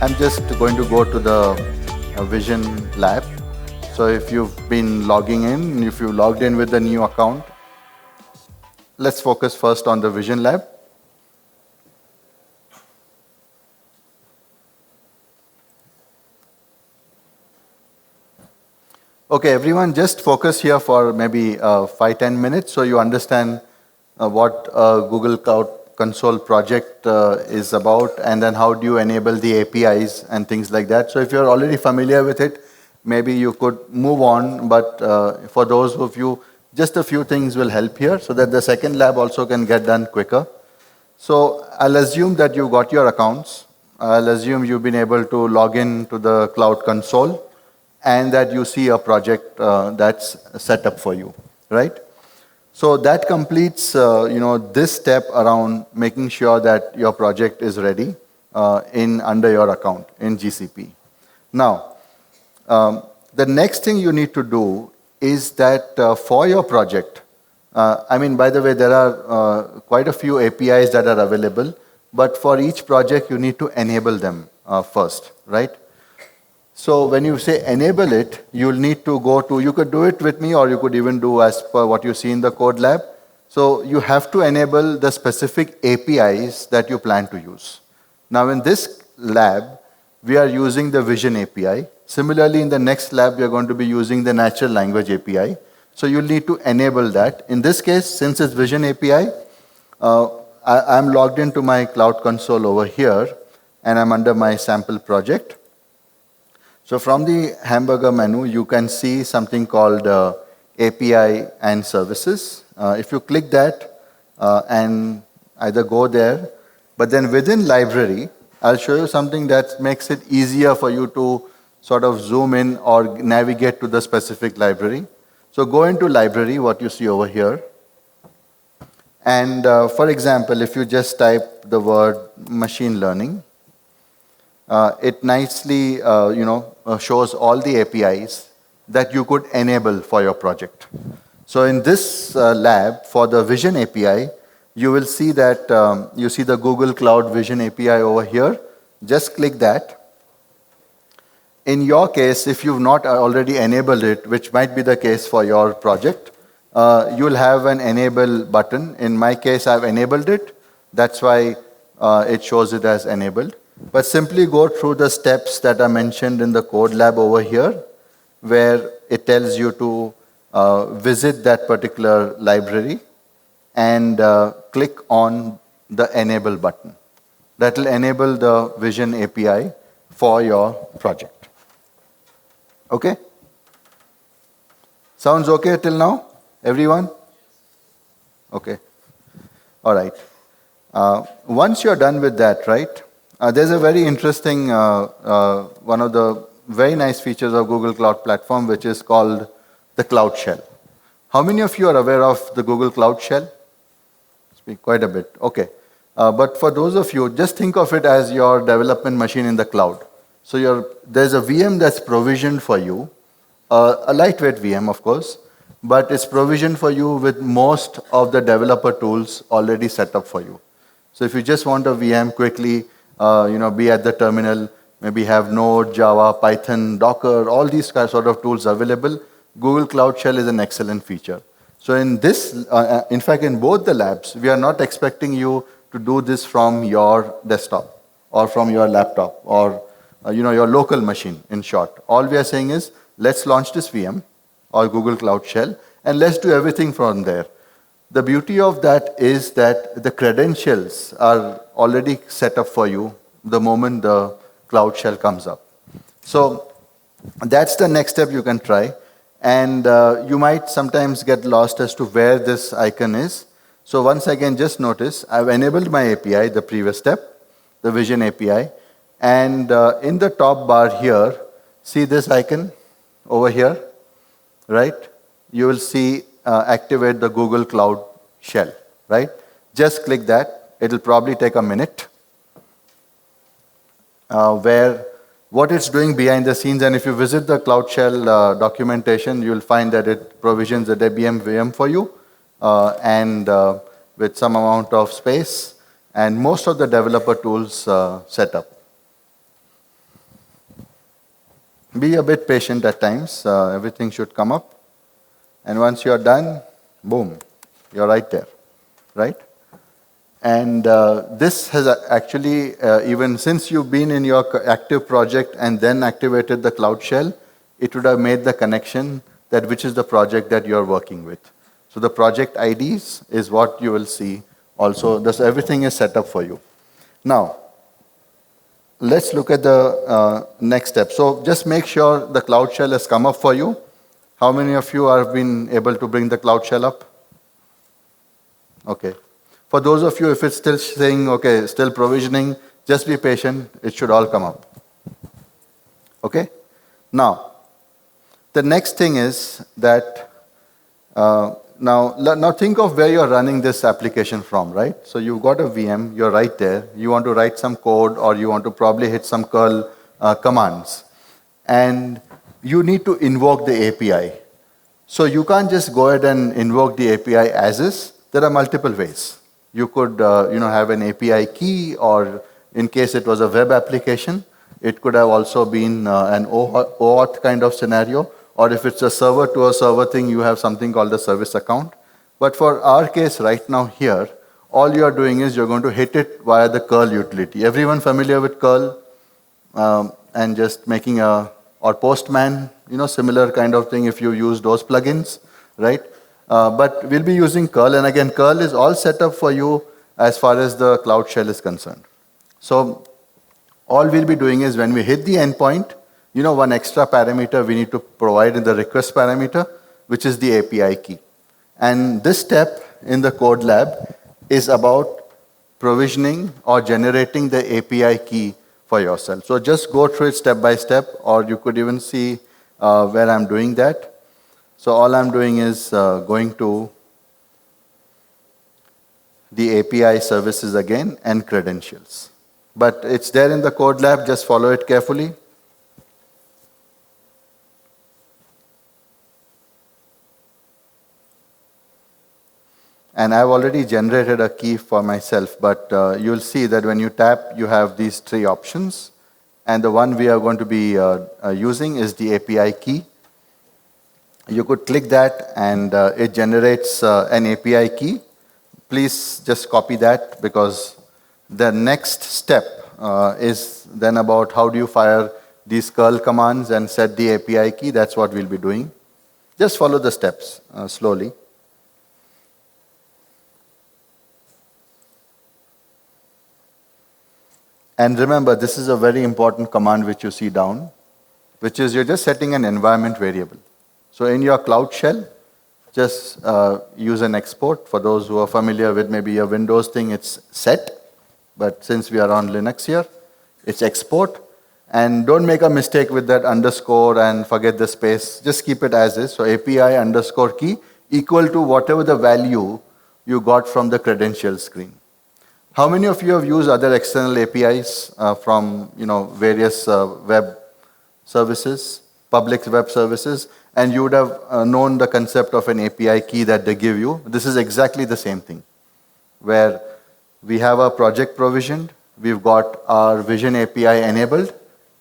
I'm just going to go to the Vision lab. So if you've been logging in, if you logged in with the new account, let's focus first on the Vision lab. Okay, everyone, just focus here for maybe 5-10 minutes so you understand what Google Cloud Console project is about, and then how do you enable the APIs and things like that. So if you're already familiar with it, maybe you could move on, but for those of you, just a few things will help here so that the second lab also can get done quicker. So I'll assume that you got your accounts. I'll assume you've been able to log in to the Cloud Console and that you see a project that's set up for you, right? So that completes, this step around making sure that your project is ready under your account in GCP. Now, the next thing you need to do is that for your project, by the way, there are quite a few APIs that are available, but for each project, you need to enable them first, right? So when you say enable it, you'll need to go to, you could do it with me or you could even do as per what you see in the code lab. So you have to enable the specific APIs that you plan to use. Now in this lab, we are using the Vision API. Similarly, in the next lab, we are going to be using the natural language API. So you'll need to enable that. In this case, since it's Vision API, I'm logged into my Cloud Console over here, and I'm under my sample project. So from the hamburger menu, you can see something called API and services. If you click that and either go there, but then within library, I'll show you something that makes it easier for you to sort of zoom in or navigate to the specific library. So go into library, what you see over here. And for example, if you just type the word machine learning, it nicely shows all the APIs that you could enable for your project. So in this lab, for the Vision API, you will see that you see the Google Cloud Vision API over here. Just click that. In your case, if you've not already enabled it, which might be the case for your project, you'll have an enable button. In my case, I've enabled it. That's why it shows it as enabled. But simply go through the steps that are mentioned in the code lab over here, where it tells you to visit that particular library and click on the enable button. That will enable the Vision API for your project. Okay? Sounds okay till now? Everyone? Okay. All right. Once you're done with that, right, there's a very interesting, one of the very nice features of Google Cloud Platform, which is called the Cloud Shell. How many of you are aware of the Google Cloud Shell? Speak quite a bit. Okay. But for those of you, just think of it as your development machine in the cloud. So there's a VM that's provisioned for you, a lightweight VM, of course, but it's provisioned for you with most of the developer tools already set up for you. So if you just want a VM quickly, be at the terminal, maybe have Node, Java, Python, Docker, all these sort of tools available, Google Cloud Shell is an excellent feature. So in this, in fact, in both the labs, we are not expecting you to do this from your desktop or from your laptop or your local machine, in short. All we are saying is, let's launch this VM or Google Cloud Shell and let's do everything from there. The beauty of that is that the credentials are already set up for you the moment the Cloud Shell comes up. So that's the next step you can try. And you might sometimes get lost as to where this icon is. So once again, just notice, I've enabled my API, the previous step, the Vision API. And in the top bar here, see this icon over here, right? You will see activate the Google Cloud Shell, right? Just click that. It'll probably take a minute. Where what it's doing behind the scenes, and if you visit the Cloud Shell documentation, you'll find that it provisions a Debian VM for you, and with some amount of space, and most of the developer tools set up. Be a bit patient at times. Everything should come up. And once you're done, boom, you're right there, right? And this has actually, even since you've been in your active project and then activated the Cloud Shell, it would have made the connection that which is the project that you're working with. So the project IDs is what you will see also. Thus everything is set up for you. Now, let's look at the next step. So just make sure the Cloud Shell has come up for you. How many of you have been able to bring the Cloud Shell up? Okay. For those of you, if it's still saying, okay, still provisioning, just be patient. It should all come up. Okay? Now, the next thing is that, now think of where you're running this application from, right? So you've got a VM, you're right there. You want to write some code or you want to probably hit some curl commands. And you need to invoke the API. So you can't just go ahead and invoke the API as is. There are multiple ways. You could have an API key, or in case it was a web application, it could have also been an OAuth kind of scenario. Or if it's a server to a server thing, you have something called the service account. But for our case right now here, all you are doing is you're going to hit it via the curl utility. Everyone familiar with curl? And just making or Postman, similar kind of thing if you use those plugins, right? But we'll be using curl, and again, curl is all set up for you as far as the Cloud Shell is concerned. So all we'll be doing is when we hit the endpoint, one extra parameter we need to provide in the request parameter, which is the API key. And this step in the code lab is about provisioning or generating the API key for yourself. So just go through it step by step, or you could even see where I'm doing that. So all I'm doing is going to the API services again and credentials. But it's there in the code lab, just follow it carefully. And I've already generated a key for myself, but you'll see that when you tap, you have these three options. And the one we are going to be using is the API key. You could click that, and it generates an API key. Please just copy that, because the next step is then about how do you fire these curl commands and set the API key. That's what we'll be doing. Just follow the steps slowly. And remember, this is a very important command which you see down, which is you're just setting an environment variable. So in your Cloud Shell, just use an export. For those who are familiar with maybe a Windows thing, it's set. But since we are on Linux here, it's export. And don't make a mistake with that underscore and forget the space. Just keep it as is. So API underscore key equal to whatever the value you got from the credential screen. How many of you have used other external APIs from various web services, public web services, and you would have known the concept of an API key that they give you? This is exactly the same thing, where we have a project provisioned, we've got our Vision API enabled,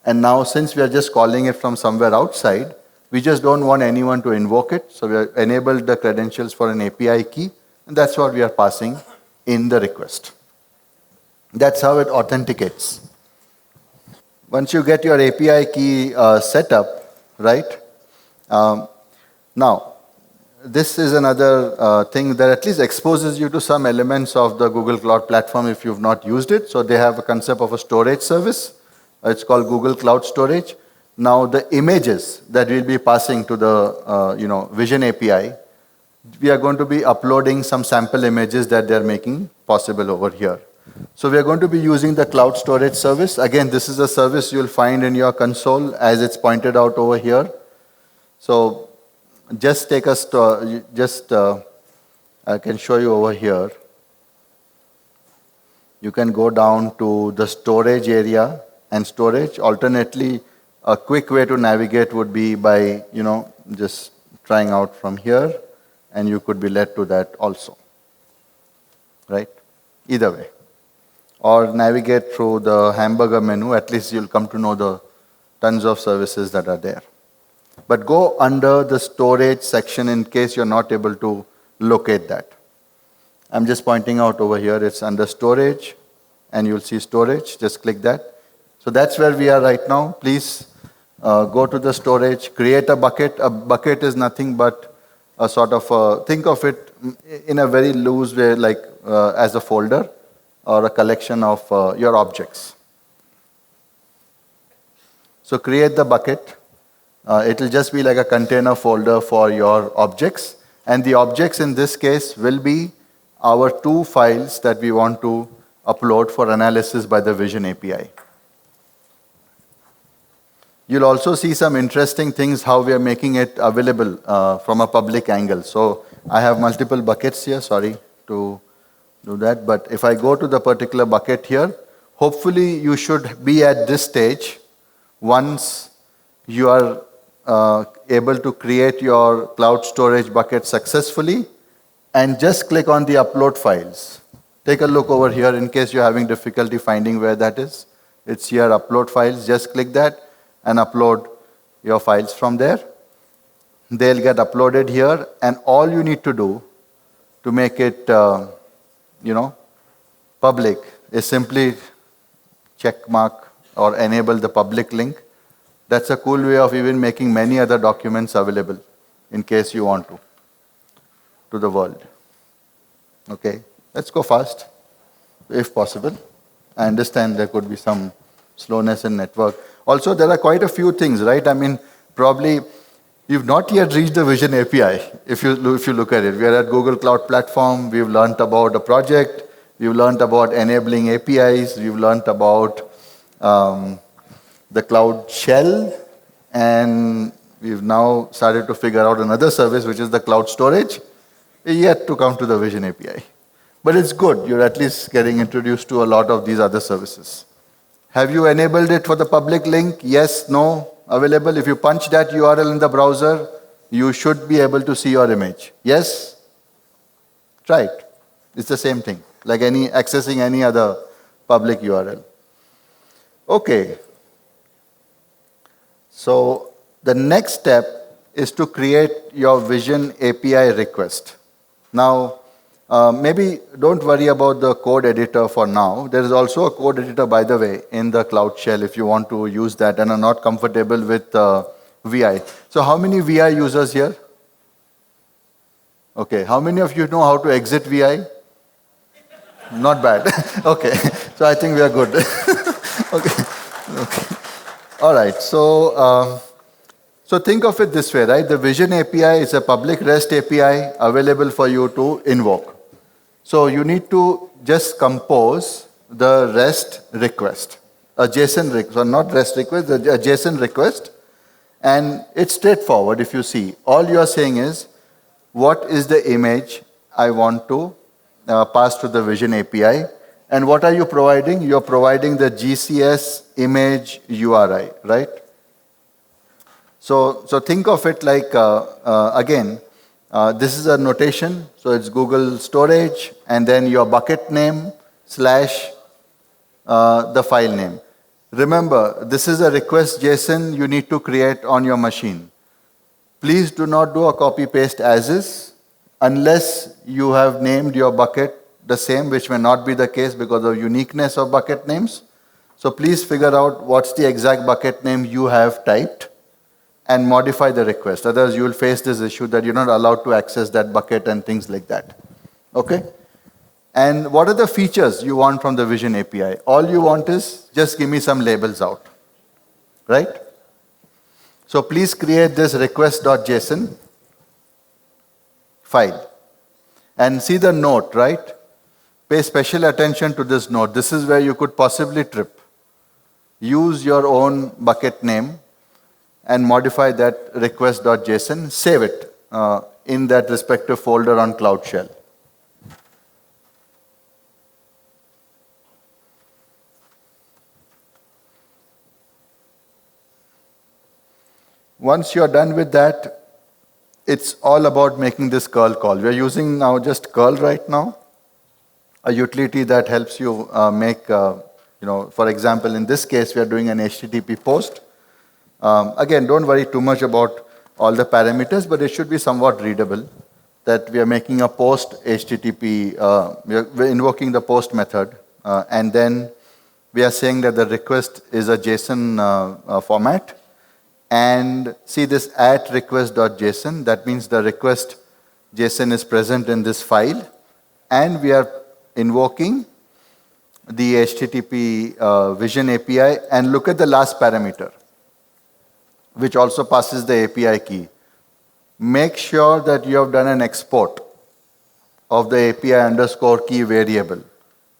and now since we are just calling it from somewhere outside, we just don't want anyone to invoke it, so we have enabled the credentials for an API key, and that's what we are passing in the request. That's how it authenticates. Once you get your API key set up, right? Now, this is another thing that at least exposes you to some elements of the Google Cloud Platform if you've not used it. So they have a concept of a storage service. It's called Google Cloud Storage. Now, the images that we'll be passing to the Vision API, we are going to be uploading some sample images that they're making possible over here. So we are going to be using the cloud storage service. Again, this is a service you'll find in your console as it's pointed out over here. So just take a I can show you over here. You can go down to the storage area and storage. Alternately, a quick way to navigate would be by just trying out from here, and you could be led to that also, right? Either way. Or navigate through the hamburger menu, at least you'll come to know the tons of services that are there. But go under the storage section in case you're not able to locate that. I'm just pointing out over here, it's under storage, and you'll see storage, just click that. So that's where we are right now. Please go to the storage, create a bucket. A bucket is nothing but a sort of, think of it in a very loose way, like as a folder, or a collection of your objects. So create the bucket. It will just be like a container folder for your objects. And the objects in this case will be our two files that we want to upload for analysis by the Vision API. You'll also see some interesting things how we are making it available from a public angle. So I have multiple buckets here, sorry to do that. But if I go to the particular bucket here, hopefully you should be at this stage once you are able to create your cloud storage bucket successfully, and just click on the upload files. Take a look over here in case you're having difficulty finding where that is. It's here, upload files. Just click that and upload your files from there. They'll get uploaded here, and all you need to do to make it, public is simply check mark or enable the public link. That's a cool way of even making many other documents available in case you want to the world. Okay, let's go fast, if possible. I understand there could be some slowness in network. Also, there are quite a few things, right? I mean, probably you've not yet reached the Vision API, if you look at it. We are at Google Cloud Platform. We've learned about a project. We've learned about enabling APIs. We've learned about the Cloud Shell. And we've now started to figure out another service, which is the Cloud Storage. We're yet to come to the Vision API. But it's good. You're at least getting introduced to a lot of these other services. Have you enabled it for the public link? Yes, no, available. If you punch that URL in the browser, you should be able to see your image. Yes? Try it. It's the same thing, like accessing any other public URL. Okay. So the next step is to create your Vision API request. Now, maybe don't worry about the code editor for now. There is also a code editor, by the way, in the Cloud Shell if you want to use that and are not comfortable with VI. So how many VI users here? Okay, how many of you know how to exit VI? Not bad. Okay, so I think we are good. Okay. All right, so think of it this way, right? The Vision API is a public REST API available for you to invoke. So you need to just compose the REST request, a JSON request, or not REST request, a JSON request. And it's straightforward if you see. All you're saying is, what is the image I want to pass to the Vision API? And what are you providing? You're providing the GCS image URI, right? So think of it like, again, this is a notation. So it's Google Storage, and then your bucket name / the file name. Remember, this is a request JSON you need to create on your machine. Please do not do a copy paste as is unless you have named your bucket the same, which may not be the case because of uniqueness of bucket names. So please figure out what's the exact bucket name you have typed and modify the request. Otherwise, you will face this issue that you're not allowed to access that bucket and things like that. Okay? And what are the features you want from the Vision API? All you want is just give me some labels out. Right? So please create this request.json file. And see the note, right? Pay special attention to this note. This is where you could possibly trip. Use your own bucket name and modify that request.json. Save it in that respective folder on Cloud Shell. Once you're done with that, it's all about making this curl call. We're using now just curl right now, a utility that helps you make, for example, in this case, we are doing an HTTP post. Again, don't worry too much about all the parameters, but it should be somewhat readable that we are making a post HTTP, we're invoking the post method, and then we are saying that the request is a JSON format. And see this at request.json, that means the request JSON is present in this file, and we are invoking the HTTP Vision API. And look at the last parameter, which also passes the API key. Make sure that you have done an export of the API underscore key variable.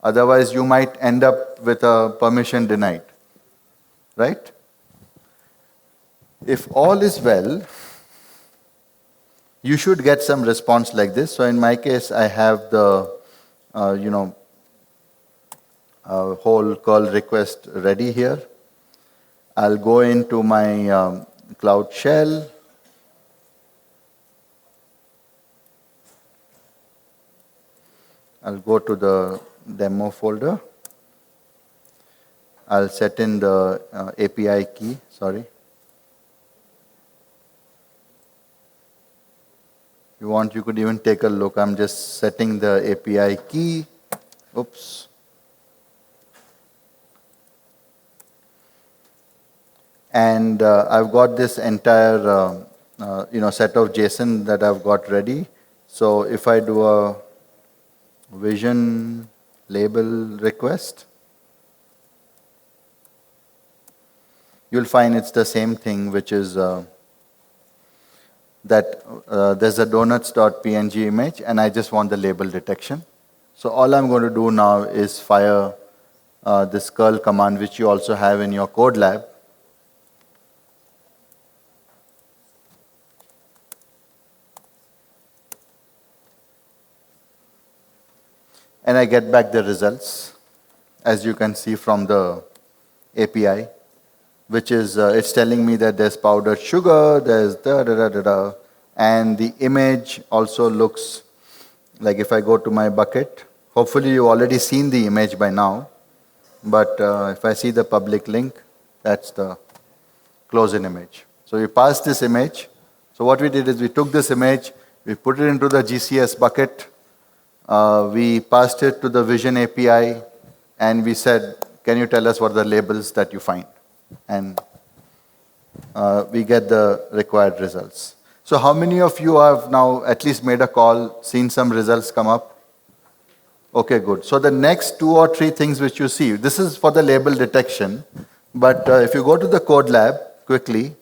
Otherwise, you might end up with a permission denied, right? If all is well, you should get some response like this. So in my case, I have the, whole curl request ready here. I'll go into my Cloud Shell. I'll go to the demo folder. I'll set in the API key, sorry. If you want, you could even take a look. I'm just setting the API key. Oops. And I've got this entire set of JSON that I've got ready. So if I do a vision label request, you'll find it's the same thing, which is that there's a donuts.png image, and I just want the label detection. So all I'm going to do now is fire this curl command, which you also have in your code lab. And I get back the results, as you can see from the API, which is, it's telling me that there's powdered sugar, there's da-da-da-da-da, and the image also looks like, if I go to my bucket, hopefully you've already seen the image by now, but if I see the public link, that's the close-in image. So we passed this image. So what we did is we took this image, we put it into the GCS bucket, we passed it to the Vision API, and we said, can you tell us what are the labels that you find? And we get the required results. So how many of you have now at least made a call, seen some results come up? Okay, good. So the next 2 or 3 things which you see, this is for the label detection, but if you go to the code lab quickly,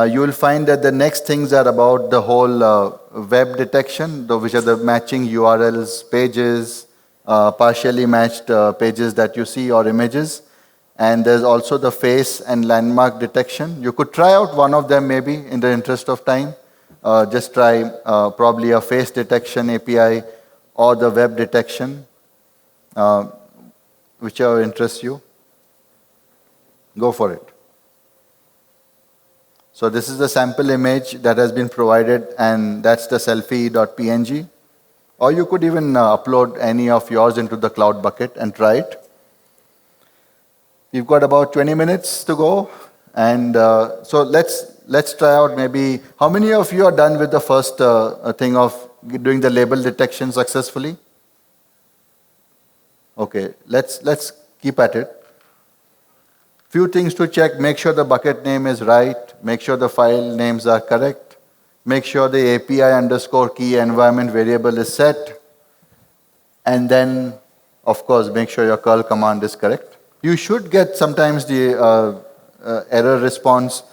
you will find that the next things are about the whole web detection, which are the matching URLs, pages, partially matched pages that you see or images. And there's also the face and landmark detection. You could try out one of them maybe in the interest of time. Just try probably a face detection API or the web detection, whichever interests you. Go for it. So this is the sample image that has been provided, and that's the selfie.png. Or you could even upload any of yours into the cloud bucket and try it. We've got about 20 minutes to go, and so let's try out maybe, how many of you are done with the first thing of doing the label detection successfully? Okay, let's keep at it. Few things to check: make sure the bucket name is right, make sure the file names are correct, make sure the API underscore key environment variable is set, and then, of course, make sure your curl command is correct. You should get sometimes the error response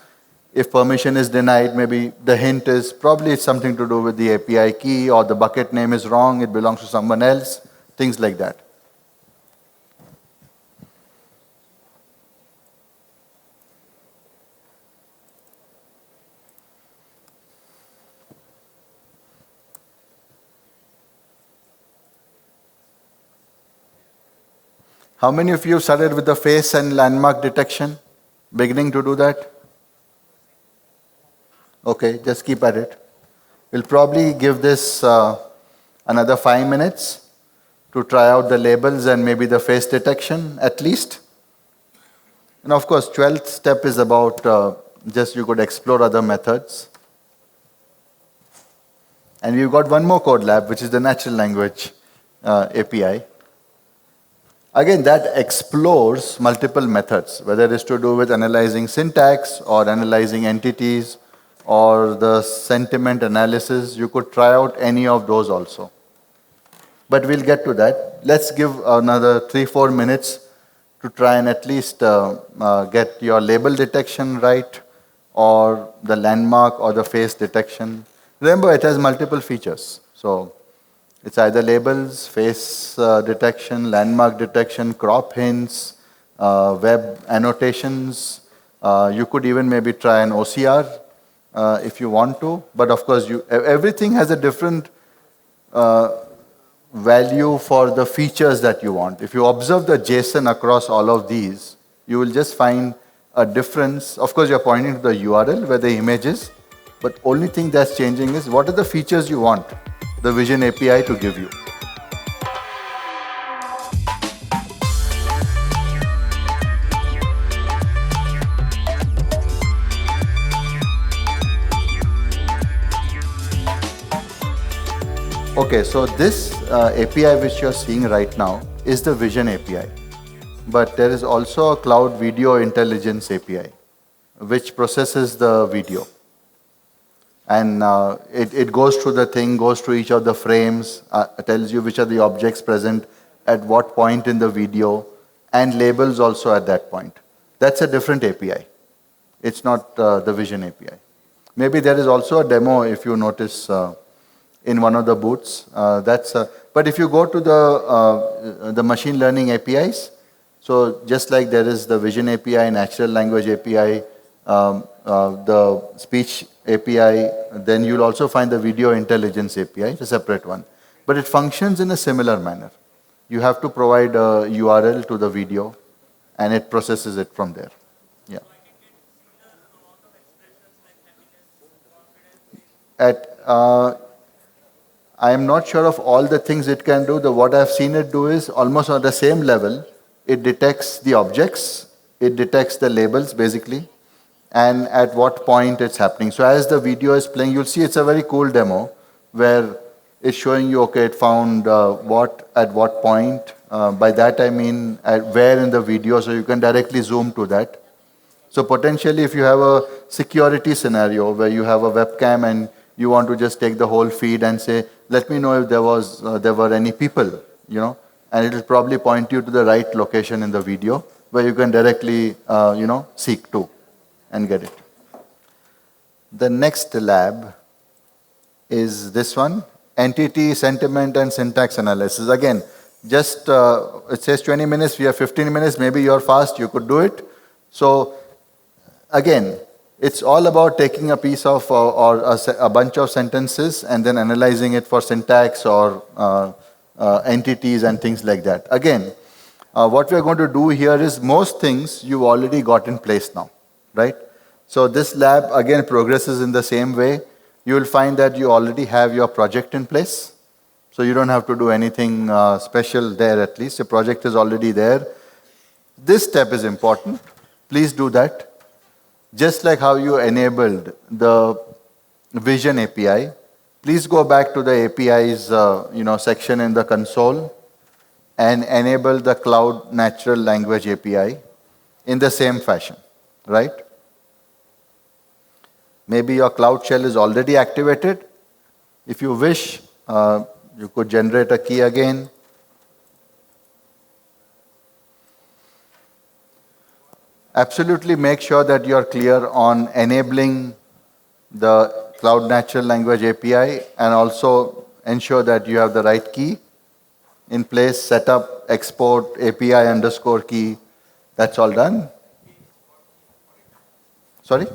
if permission is denied. Maybe the hint is probably it's something to do with the API key, or the bucket name is wrong, it belongs to someone else, things like that. How many of you started with the face and landmark detection? Beginning to do that? Okay, just keep at it. We'll probably give this another 5 minutes to try out the labels and maybe the face detection at least. And of course, 12th step is about just you could explore other methods. And we've got one more code lab, which is the natural language API. Again, that explores multiple methods, whether it is to do with analyzing syntax or analyzing entities or the sentiment analysis. You could try out any of those also. But we'll get to that. Let's give another 3-4 minutes to try and at least get your label detection right, or the landmark or the face detection. Remember, it has multiple features. So it's either labels, face detection, landmark detection, crop hints, web annotations. You could even maybe try an OCR if you want to. But of course, everything has a different value for the features that you want. If you observe the JSON across all of these, you will just find a difference. Of course, you're pointing to the URL where the image is, but only thing that's changing is what are the features you want the Vision API to give you. Okay, so this API which you're seeing right now is the Vision API. But there is also a Cloud Video Intelligence API, which processes the video. And it goes through the thing, goes through each of the frames, tells you which are the objects present at what point in the video, and labels also at that point. That's a different API. It's not the Vision API. Maybe there is also a demo, if you notice, in one of the booths. But if you go to the machine learning APIs, so just like there is the Vision API, Natural Language API, the Speech API, then you'll also find the Video Intelligence API, it's a separate one. But it functions in a similar manner. You have to provide a URL to the video, and it processes it from there. Yeah. I am not sure of all the things it can do. What I've seen it do is almost on the same level. It detects the objects, it detects the labels basically, and at what point it's happening. So as the video is playing, you'll see it's a very cool demo where it's showing you, okay, it found what at what point. By that I mean where in the video, so you can directly zoom to that. So potentially if you have a security scenario where you have a webcam and you want to just take the whole feed and say, let me know if there were any people, and it will probably point you to the right location in the video where you can directly, seek to and get it. The next lab is this one, entity, sentiment, and syntax analysis. Again, just it says 20 minutes, we have 15 minutes, maybe you're fast, you could do it. So again, it's all about taking a piece of or a bunch of sentences and then analyzing it for syntax or entities and things like that. Again, what we're going to do here is most things you've already got in place now, right? So this lab again progresses in the same way. You will find that you already have your project in place. So you don't have to do anything special there at least. The project is already there. This step is important. Please do that. Just like how you enabled the Vision API, please go back to the APIs section in the console and enable the Cloud Natural Language API in the same fashion, right? Maybe your Cloud Shell is already activated. If you wish, you could generate a key again. Absolutely make sure that you are clear on enabling the Cloud Natural Language API and also ensure that you have the right key in place, setup, export, API underscore key. That's all done. Sorry?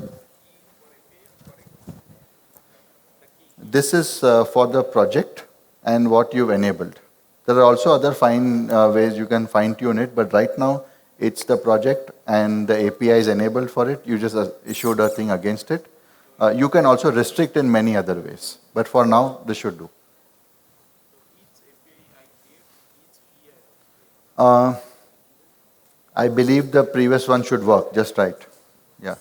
This is for the project and what you've enabled. There are also other fine ways you can fine tune it, but right now it's the project and the API is enabled for it. You just issued a thing against it. You can also restrict in many other ways, but for now this should do. I believe the previous one should work just right. Yeah.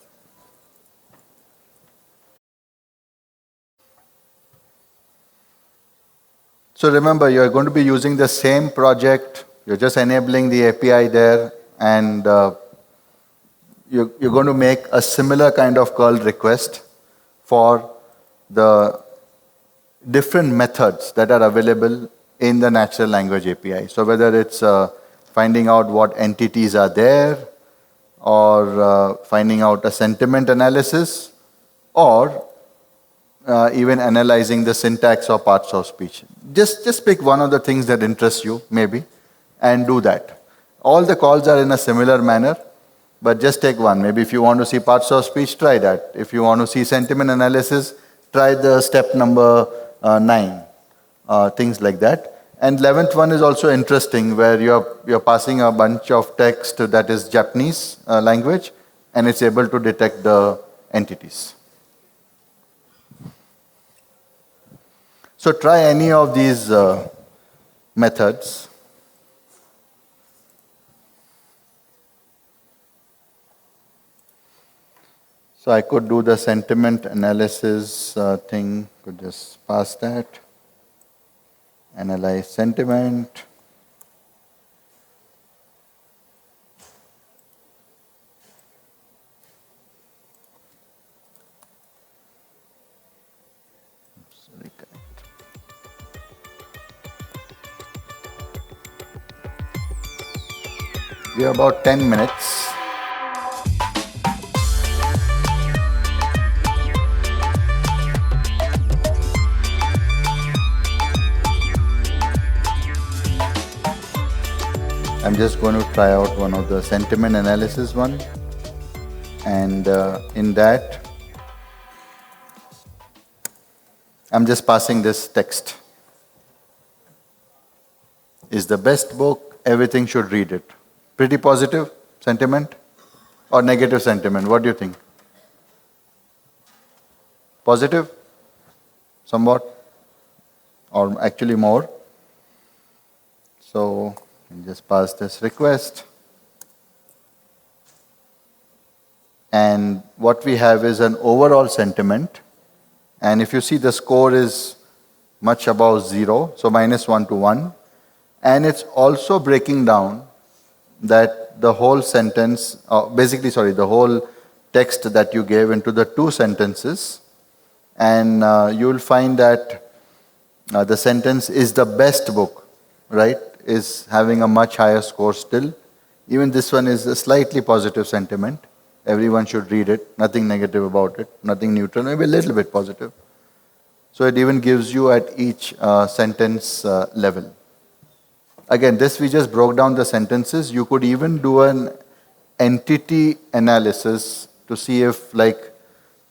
So remember, you're going to be using the same project. You're just enabling the API there, and you're going to make a similar kind of curl request for the different methods that are available in the Natural Language API. So whether it's finding out what entities are there, or finding out a sentiment analysis, or even analyzing the syntax or parts of speech. Just pick one of the things that interests you, maybe, and do that. All the calls are in a similar manner, but just take one. Maybe if you want to see parts of speech, try that. If you want to see sentiment analysis, try the step number 9, things like that. And 11th one is also interesting, where you're passing a bunch of text that is Japanese language, and it's able to detect the entities. So try any of these methods. So I could do the sentiment analysis thing, could just pass that. Analyze sentiment. We have about 10 minutes. I'm just going to try out one of the sentiment analysis one, and in that I'm just passing this text. Is the best book, everything should read it. Pretty positive sentiment or negative sentiment? What do you think? Positive? Somewhat? Or actually more? So just pass this request. And what we have is an overall sentiment. And if you see, the score is much above 0, so -1 to 1. And it's also breaking down that the whole sentence, the whole text that you gave into the 2 sentences. And you'll find that the sentence is the best book, right, is having a much higher score still. Even this one is a slightly positive sentiment. Everyone should read it. Nothing negative about it. Nothing neutral. Maybe a little bit positive. So it even gives you at each sentence level. Again, this we just broke down the sentences. You could even do an entity analysis to see if, like,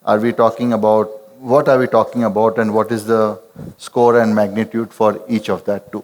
what are we talking about, and what is the score and magnitude for each of that too.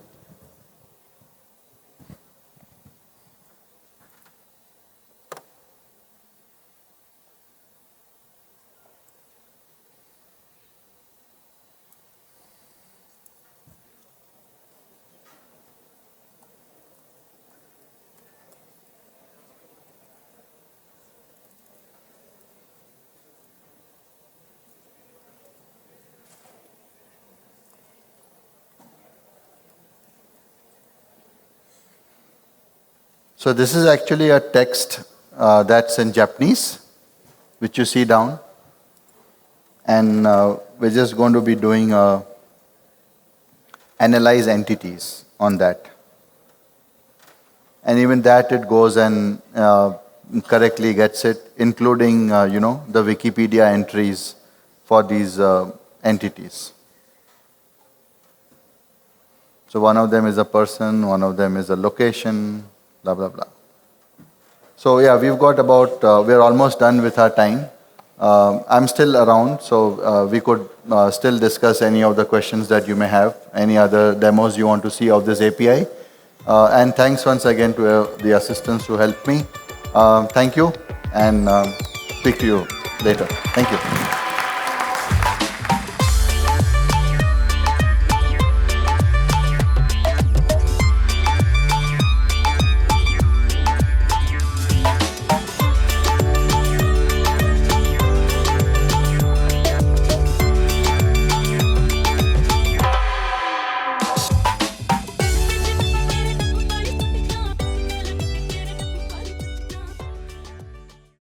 So this is actually a text that's in Japanese, which you see down. And we're just going to be doing analyze entities on that. And even that it goes and correctly gets it, including the Wikipedia entries for these entities. So one of them is a person, one of them is a location, blah, blah, blah. So yeah, we've got about, we're almost done with our time. I'm still around, so we could still discuss any of the questions that you may have, any other demos you want to see of this API. And thanks once again to the assistants who helped me. Thank you, and speak to you later. Thank you.